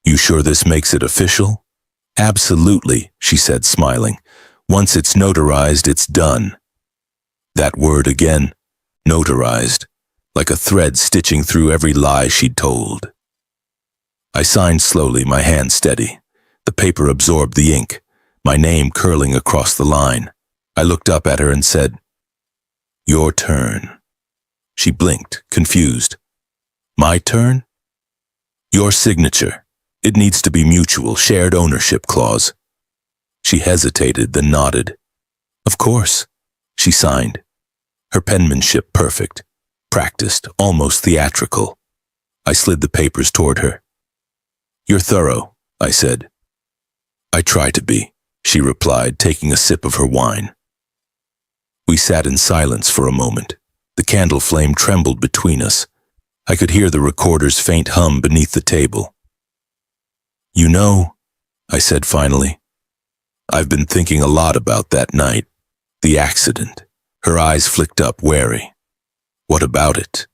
S1: "You sure this makes it official?" "Absolutely," she said, smiling. "Once it's notarized, it's done." That word again, notarized, like a thread stitching through every lie she'd told. I signed slowly, my hand steady. The paper absorbed the ink, my name curling across the line. I looked up at her and said, "Your turn." She blinked, confused. "My turn?" "Your signature. It needs to be mutual, shared ownership clause." She hesitated, then nodded. "Of course." She signed. Her penmanship perfect, practiced, almost theatrical. I slid the papers toward her. "You're thorough," I said. "I try to be," she replied, taking a sip of her wine. We sat in silence for a moment. The candle flame trembled between us. I could hear the recorder's faint hum beneath the table. "You know," I said finally, "I've been thinking a lot about that night, the accident." Her eyes flicked up, wary. "What about it?"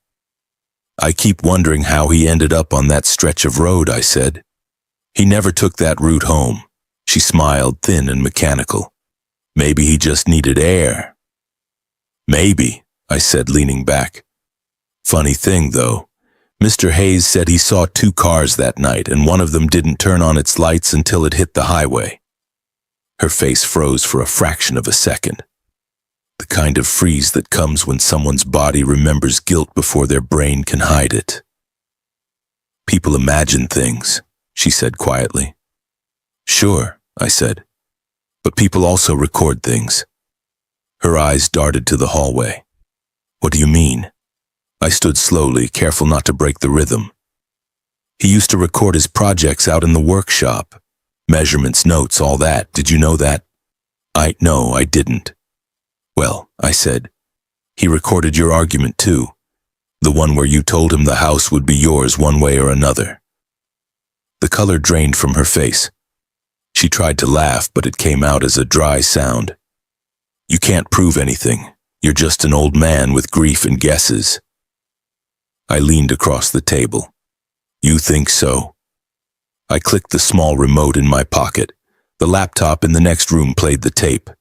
S1: "I keep wondering how he ended up on that stretch of road," I said. "He never took that route home." She smiled, thin and mechanical. "Maybe he just needed air." "Maybe," I said, leaning back. "Funny thing, though. Mr. Hayes said he saw 2 cars that night, and one of them didn't turn on its lights until it hit the highway." Her face froze for a fraction of a second. The kind of freeze that comes when someone's body remembers guilt before their brain can hide it. "People imagine things," she said quietly. "Sure," I said, "but people also record things." Her eyes darted to the hallway. "What do you mean?" I stood slowly, careful not to break the rhythm. "He used to record his projects out in the workshop. Measurements, notes, all that. Did you know that?" No, I didn't." "Well," I said, "he recorded your argument too. The one where you told him the house would be yours one way or another." The color drained from her face. She tried to laugh, but it came out as a dry sound. "You can't prove anything. You're just an old man with grief and guesses." I leaned across the table. "You think so?" I clicked the small remote in my pocket. The laptop in the next room played the tape.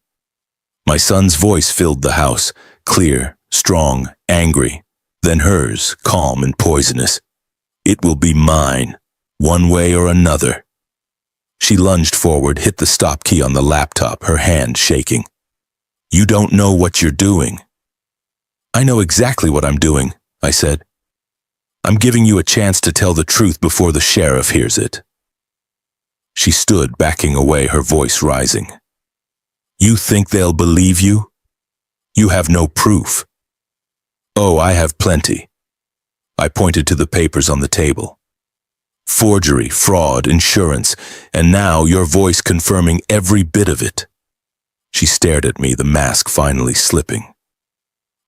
S1: My son's voice filled the house, clear, strong, angry. Then hers, calm and poisonous. "It will be mine, one way or another." She lunged forward, hit the stop key on the laptop, her hand shaking. "You don't know what you're doing." "I know exactly what I'm doing," I said. "I'm giving you a chance to tell the truth before the sheriff hears it." She stood, backing away, her voice rising. "You think they'll believe you? You have no proof." "Oh, I have plenty." I pointed to the papers on the table. "Forgery, fraud, insurance, and now your voice confirming every bit of it." She stared at me, the mask finally slipping.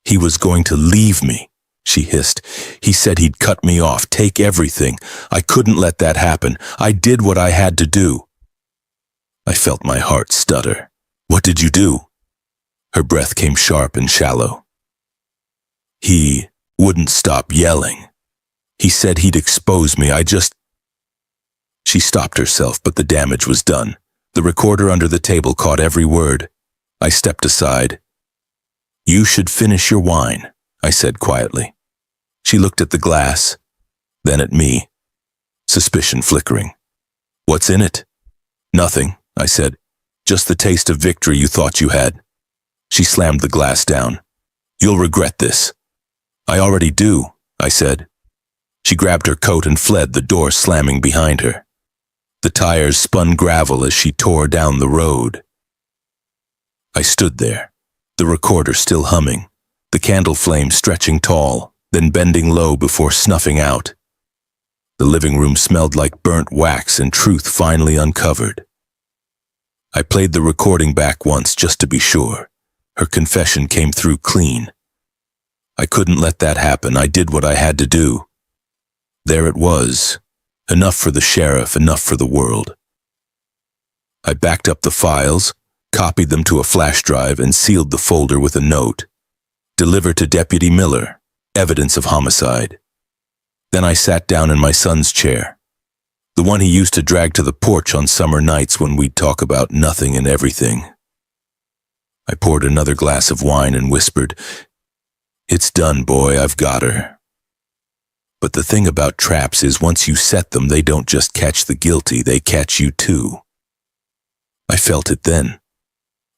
S1: "He was going to leave me," she hissed. "He said he'd cut me off, take everything. I couldn't let that happen. I did what I had to do." I felt my heart stutter. "What did you do?" Her breath came sharp and shallow. "He wouldn't stop yelling. He said he'd expose me. She stopped herself, but the damage was done. The recorder under the table caught every word. I stepped aside. "You should finish your wine," I said quietly. She looked at the glass, then at me, suspicion flickering. "What's in it?" "Nothing," I said. "Just the taste of victory you thought you had." She slammed the glass down. "You'll regret this." "I already do," I said. She grabbed her coat and fled, the door slamming behind her. The tires spun gravel as she tore down the road. I stood there, the recorder still humming, the candle flame stretching tall, then bending low before snuffing out. The living room smelled like burnt wax and truth finally uncovered. I played the recording back once just to be sure. Her confession came through clean. I couldn't let that happen. I did what I had to do. There it was. Enough for the sheriff, enough for the world. I backed up the files, copied them to a flash drive, and sealed the folder with a note. Deliver to Deputy Miller, evidence of homicide. Then I sat down in my son's chair, the one he used to drag to the porch on summer nights when we'd talk about nothing and everything. I poured another glass of wine and whispered, "It's done, boy, I've got her." But the thing about traps is once you set them, they don't just catch the guilty, they catch you too. I felt it then.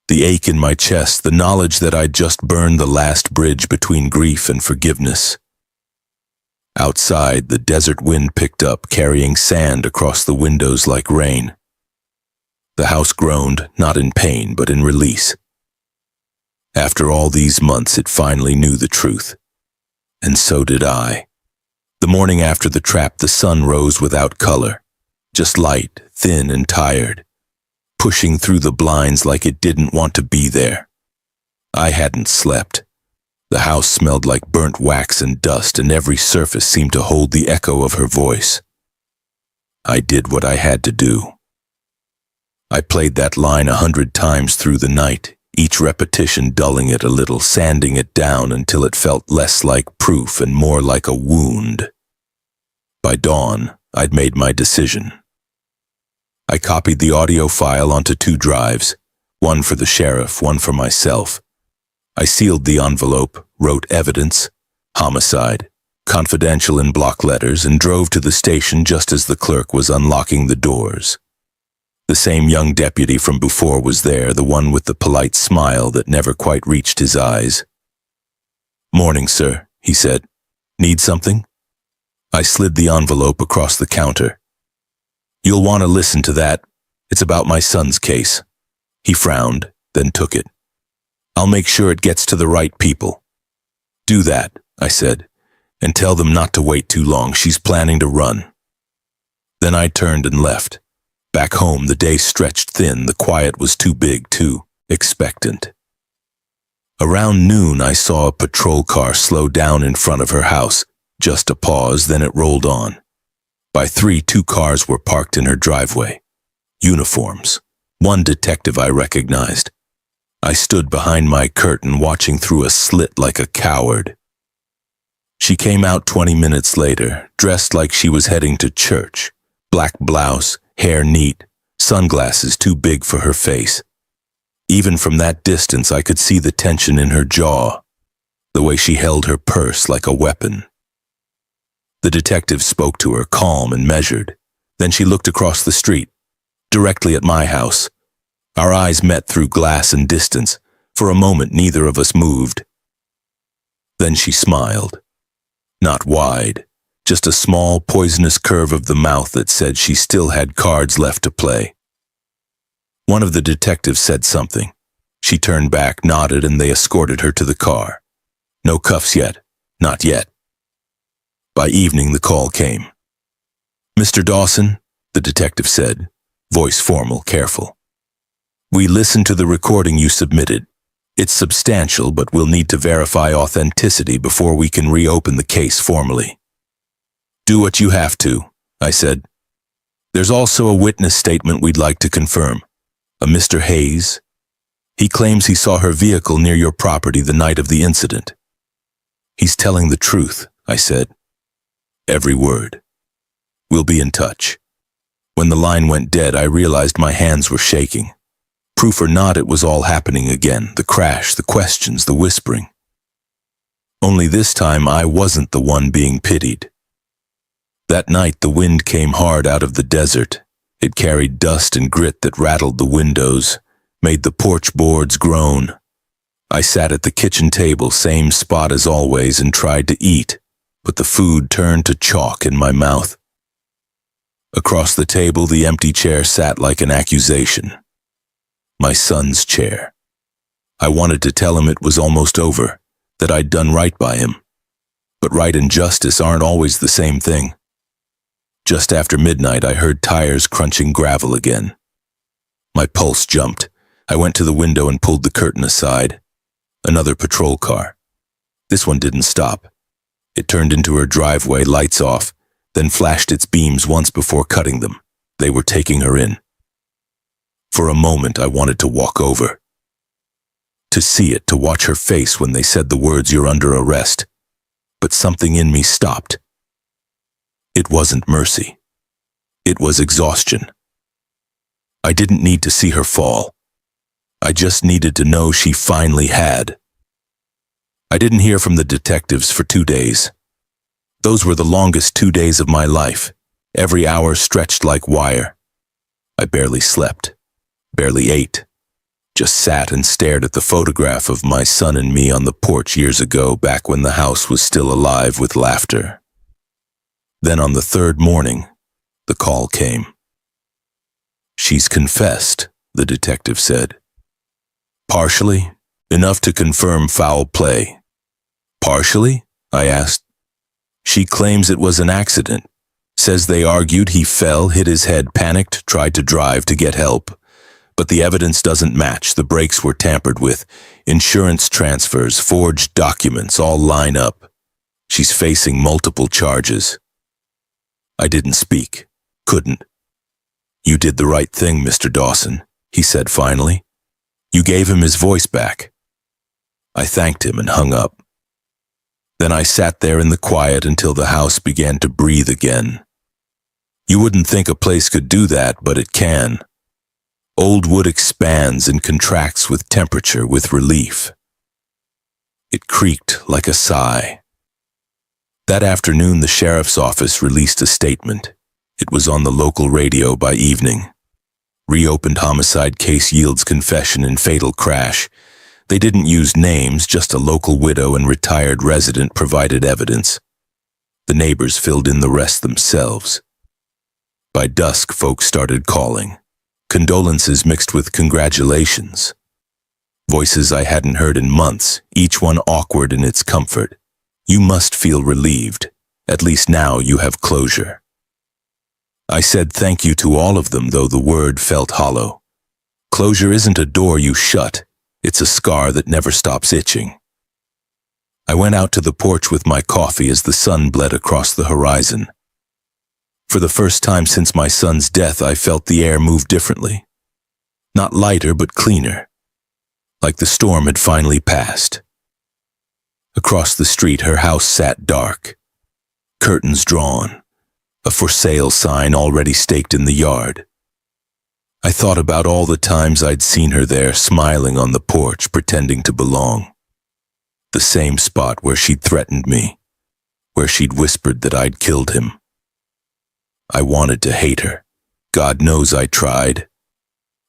S1: The ache in my chest, the knowledge that I'd just burned the last bridge between grief and forgiveness. Outside, the desert wind picked up, carrying sand across the windows like rain. The house groaned, not in pain, but in release. After all these months, it finally knew the truth. And so did I. The morning after the trap, the sun rose without color, just light, thin and tired, pushing through the blinds like it didn't want to be there. I hadn't slept. The house smelled like burnt wax and dust, and every surface seemed to hold the echo of her voice. I did what I had to do. I played that line 100 times through the night, each repetition dulling it a little, sanding it down until it felt less like proof and more like a wound. By dawn, I'd made my decision. I copied the audio file onto 2 drives, one for the sheriff, one for myself. I sealed the envelope, wrote evidence, homicide, confidential in block letters, and drove to the station just as the clerk was unlocking the doors. The same young deputy from before was there, the one with the polite smile that never quite reached his eyes. "Morning, sir," he said. "Need something?" I slid the envelope across the counter. "You'll want to listen to that. It's about my son's case." He frowned, then took it. "I'll make sure it gets to the right people." "Do that," I said, "and tell them not to wait too long. She's planning to run." Then I turned and left. Back home, the day stretched thin. The quiet was too big, too expectant. Around noon, I saw a patrol car slow down in front of her house. Just a pause, then it rolled on. By 3, 2 cars were parked in her driveway. Uniforms. One detective I recognized. I stood behind my curtain, watching through a slit like a coward. She came out 20 minutes later, dressed like she was heading to church. Black blouse, hair neat, sunglasses too big for her face. Even from that distance, I could see the tension in her jaw, the way she held her purse like a weapon. The detective spoke to her, calm and measured. Then she looked across the street, directly at my house. Our eyes met through glass and distance. For a moment, neither of us moved. Then she smiled. Not wide, just a small, poisonous curve of the mouth that said she still had cards left to play. One of the detectives said something. She turned back, nodded, and they escorted her to the car. No cuffs yet. Not yet. By evening, the call came. "Mr. Dawson," the detective said, voice formal, careful. "We listened to the recording you submitted. It's substantial, but we'll need to verify authenticity before we can reopen the case formally." "Do what you have to," I said. "There's also a witness statement we'd like to confirm. A Mr. Hayes. He claims he saw her vehicle near your property the night of the incident." "He's telling the truth," I said. "Every word. We'll be in touch." When the line went dead, I realized my hands were shaking. Proof or not, it was all happening again. The crash, the questions, the whispering. Only this time, I wasn't the one being pitied. That night, the wind came hard out of the desert. It carried dust and grit that rattled the windows, made the porch boards groan. I sat at the kitchen table, same spot as always, and tried to eat, but the food turned to chalk in my mouth. Across the table, the empty chair sat like an accusation. My son's chair. I wanted to tell him it was almost over, that I'd done right by him. But right and justice aren't always the same thing. Just after midnight, I heard tires crunching gravel again. My pulse jumped. I went to the window and pulled the curtain aside. Another patrol car. This one didn't stop. It turned into her driveway, lights off, then flashed its beams once before cutting them. They were taking her in. For a moment, I wanted to walk over. To see it, to watch her face when they said the words, "You're under arrest." But something in me stopped. It wasn't mercy. It was exhaustion. I didn't need to see her fall. I just needed to know she finally had. I didn't hear from the detectives for 2 days. Those were the longest 2 days of my life. Every hour stretched like wire. I barely slept, barely ate, just sat and stared at the photograph of my son and me on the porch years ago, back when the house was still alive with laughter. Then on the third morning, the call came. "She's confessed," the detective said. "Partially, enough to confirm foul play." "Partially?" I asked. "She claims it was an accident. Says they argued, he fell, hit his head, panicked, tried to drive to get help. But the evidence doesn't match. The brakes were tampered with. Insurance transfers, forged documents, all line up. She's facing multiple charges." I didn't speak. Couldn't. "You did the right thing, Mr. Dawson," he said finally. "You gave him his voice back." I thanked him and hung up. Then I sat there in the quiet until the house began to breathe again. You wouldn't think a place could do that, but it can. Old wood expands and contracts with temperature, with relief. It creaked like a sigh. That afternoon, the sheriff's office released a statement. It was on the local radio by evening. "Reopened homicide case yields confession in fatal crash." They didn't use names, just a local widow and retired resident provided evidence. The neighbors filled in the rest themselves. By dusk, folks started calling. Condolences mixed with congratulations. Voices I hadn't heard in months, each one awkward in its comfort. "You must feel relieved. At least now you have closure." I said thank you to all of them, though the word felt hollow. Closure isn't a door you shut. It's a scar that never stops itching. I went out to the porch with my coffee as the sun bled across the horizon. For the first time since my son's death, I felt the air move differently. Not lighter, but cleaner. Like the storm had finally passed. Across the street, her house sat dark. Curtains drawn. A for sale sign already staked in the yard. I thought about all the times I'd seen her there, smiling on the porch, pretending to belong. The same spot where she'd threatened me, where she'd whispered that I'd killed him. I wanted to hate her. God knows I tried.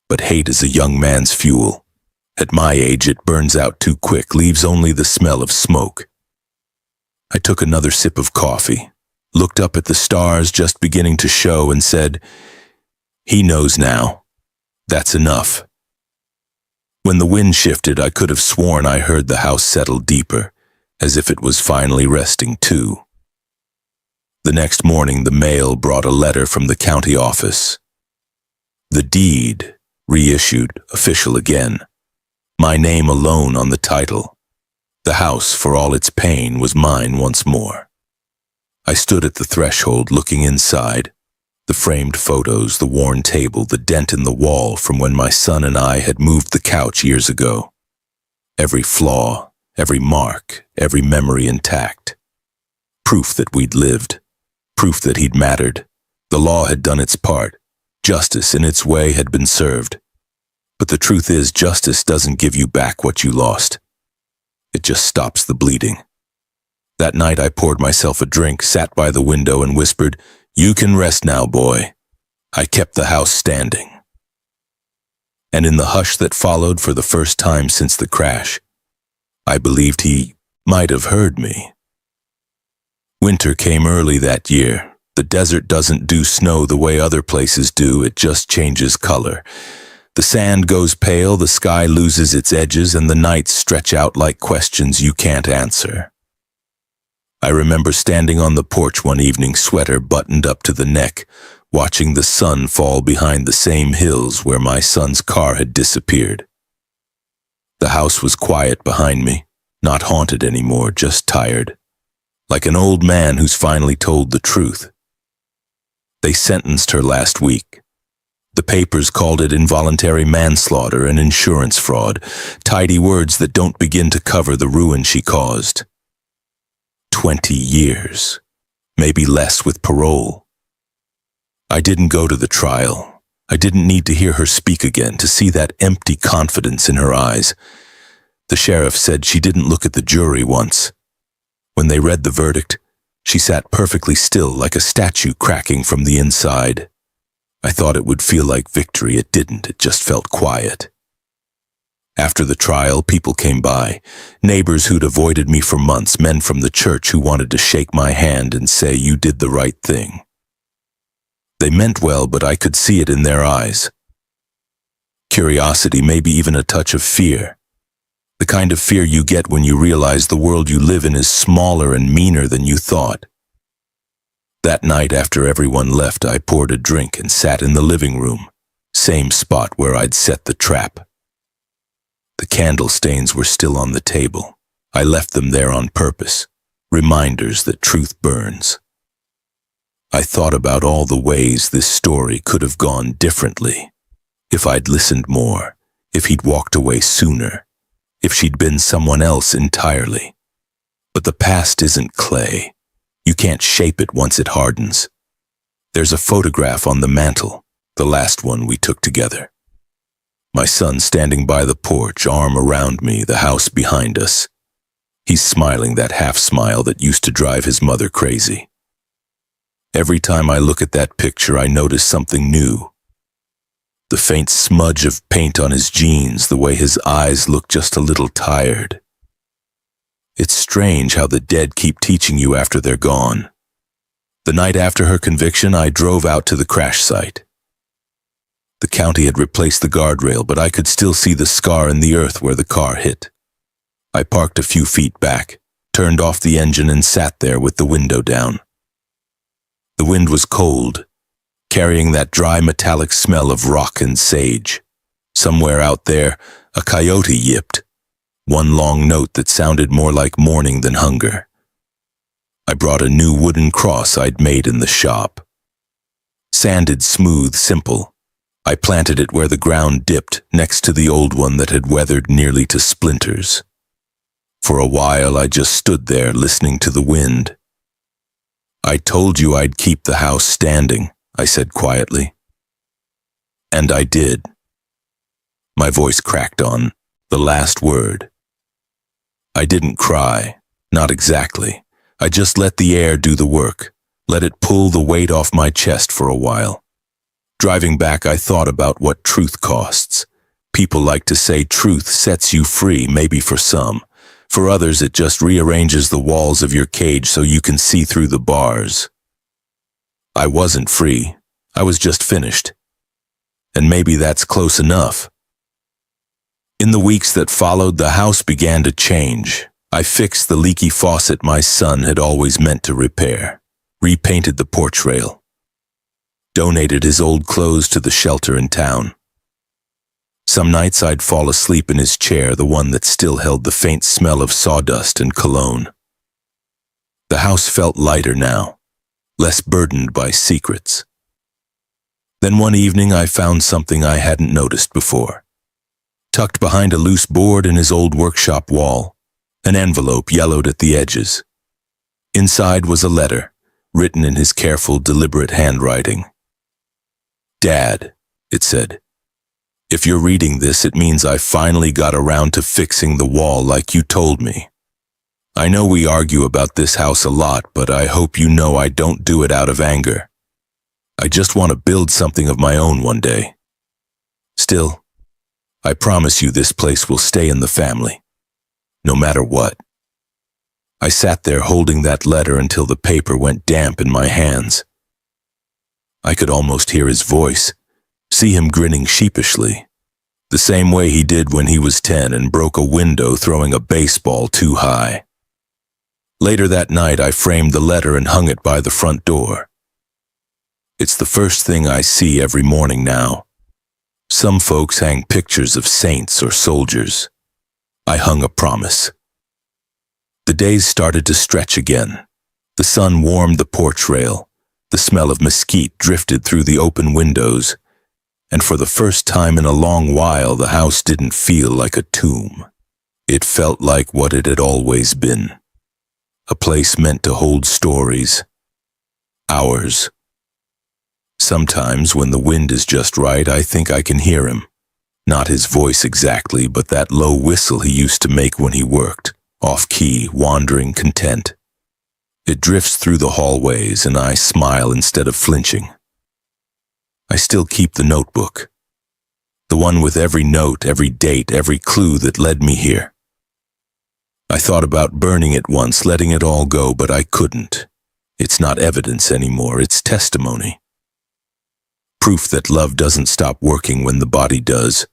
S1: But hate is a young man's fuel. At my age, it burns out too quick, leaves only the smell of smoke. I took another sip of coffee, looked up at the stars just beginning to show, and said, "He knows now. That's enough." When the wind shifted, I could have sworn I heard the house settle deeper, as if it was finally resting too. The next morning, the mail brought a letter from the county office. The deed, reissued, official again. My name alone on the title. The house, for all its pain, was mine once more. I stood at the threshold, looking inside. The framed photos, the worn table, the dent in the wall from when my son and I had moved the couch years ago. Every flaw, every mark, every memory intact. Proof that we'd lived. Proof that he'd mattered. The law had done its part. Justice, in its way, had been served. But the truth is, justice doesn't give you back what you lost. It just stops the bleeding. That night I poured myself a drink, sat by the window and whispered, "You can rest now, boy." I kept the house standing. And in the hush that followed, for the first time since the crash, I believed he might have heard me. Winter came early that year. The desert doesn't do snow the way other places do, it just changes color. The sand goes pale, the sky loses its edges, and the nights stretch out like questions you can't answer. I remember standing on the porch one evening, sweater buttoned up to the neck, watching the sun fall behind the same hills where my son's car had disappeared. The house was quiet behind me, not haunted anymore, just tired, like an old man who's finally told the truth. They sentenced her last week. The papers called it involuntary manslaughter and insurance fraud, tidy words that don't begin to cover the ruin she caused. 20 years, maybe less with parole. I didn't go to the trial. I didn't need to hear her speak again, to see that empty confidence in her eyes. The sheriff said she didn't look at the jury once. When they read the verdict, she sat perfectly still, like a statue cracking from the inside. I thought it would feel like victory. It didn't. It just felt quiet. After the trial, people came by, neighbors who'd avoided me for months, men from the church who wanted to shake my hand and say, "You did the right thing." They meant well, but I could see it in their eyes. Curiosity, maybe even a touch of fear. The kind of fear you get when you realize the world you live in is smaller and meaner than you thought. That night, after everyone left, I poured a drink and sat in the living room, same spot where I'd set the trap. The candle stains were still on the table. I left them there on purpose, reminders that truth burns. I thought about all the ways this story could have gone differently. If I'd listened more, if he'd walked away sooner, if she'd been someone else entirely. But the past isn't clay. You can't shape it once it hardens. There's a photograph on the mantel, the last one we took together. My son standing by the porch, arm around me, the house behind us. He's smiling, that half smile that used to drive his mother crazy. Every time I look at that picture, I notice something new. The faint smudge of paint on his jeans, the way his eyes look just a little tired. It's strange how the dead keep teaching you after they're gone. The night after her conviction, I drove out to the crash site. The county had replaced the guardrail, but I could still see the scar in the earth where the car hit. I parked a few feet back, turned off the engine and sat there with the window down. The wind was cold, carrying that dry metallic smell of rock and sage. Somewhere out there, a coyote yipped, one long note that sounded more like mourning than hunger. I brought a new wooden cross I'd made in the shop. Sanded, smooth, simple. I planted it where the ground dipped, next to the old one that had weathered nearly to splinters. For a while I just stood there listening to the wind. "I told you I'd keep the house standing," I said quietly. And I did. My voice cracked on the last word. I didn't cry, not exactly. I just let the air do the work, let it pull the weight off my chest for a while. Driving back, I thought about what truth costs. People like to say truth sets you free, maybe for some. For others, it just rearranges the walls of your cage so you can see through the bars. I wasn't free. I was just finished. And maybe that's close enough. In the weeks that followed, the house began to change. I fixed the leaky faucet my son had always meant to repair, repainted the porch rail, donated his old clothes to the shelter in town. Some nights I'd fall asleep in his chair, the one that still held the faint smell of sawdust and cologne. The house felt lighter now, less burdened by secrets. Then one evening I found something I hadn't noticed before. Tucked behind a loose board in his old workshop wall, an envelope yellowed at the edges. Inside was a letter, written in his careful, deliberate handwriting. "Dad," it said. "If you're reading this, it means I finally got around to fixing the wall like you told me. I know we argue about this house a lot, but I hope you know I don't do it out of anger. I just want to build something of my own one day. Still, I promise you this place will stay in the family, no matter what." I sat there holding that letter until the paper went damp in my hands. I could almost hear his voice, see him grinning sheepishly, the same way he did when he was 10 and broke a window throwing a baseball too high. Later that night, I framed the letter and hung it by the front door. It's the first thing I see every morning now. Some folks hang pictures of saints or soldiers. I hung a promise. The days started to stretch again. The sun warmed the porch rail. The smell of mesquite drifted through the open windows. And for the first time in a long while, the house didn't feel like a tomb. It felt like what it had always been. A place meant to hold stories. Ours. Sometimes when the wind is just right, I think I can hear him. Not his voice exactly, but that low whistle he used to make when he worked, off-key, wandering content. It drifts through the hallways, and I smile instead of flinching. I still keep the notebook. The one with every note, every date, every clue that led me here. I thought about burning it once, letting it all go, but I couldn't. It's not evidence anymore, it's testimony. Proof that love doesn't stop working when the body does.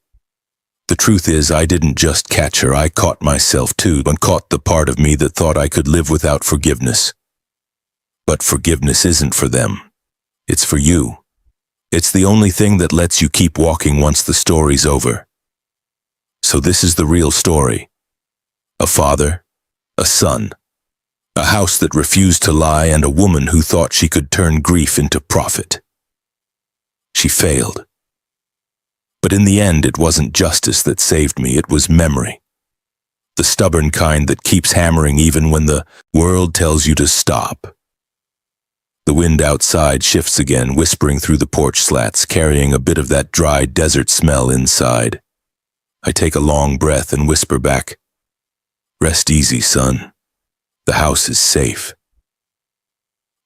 S1: The truth is, I didn't just catch her, I caught myself too, and caught the part of me that thought I could live without forgiveness. But forgiveness isn't for them. It's for you. It's the only thing that lets you keep walking once the story's over. So this is the real story. A father, a son, a house that refused to lie, and a woman who thought she could turn grief into profit. She failed. But in the end, it wasn't justice that saved me, it was memory. The stubborn kind that keeps hammering even when the world tells you to stop. The wind outside shifts again, whispering through the porch slats, carrying a bit of that dry desert smell inside. I take a long breath and whisper back, "Rest easy, son. The house is safe."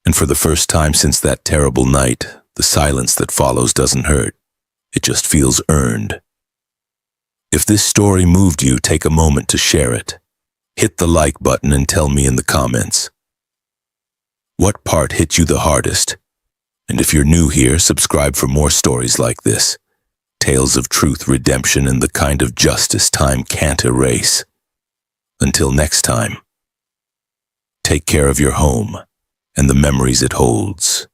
S1: And for the first time since that terrible night, the silence that follows doesn't hurt. It just feels earned. If this story moved you, take a moment to share it. Hit the like button and tell me in the comments. What part hit you the hardest? And if you're new here, subscribe for more stories like this. Tales of truth, redemption, and the kind of justice time can't erase. Until next time, take care of your home and the memories it holds.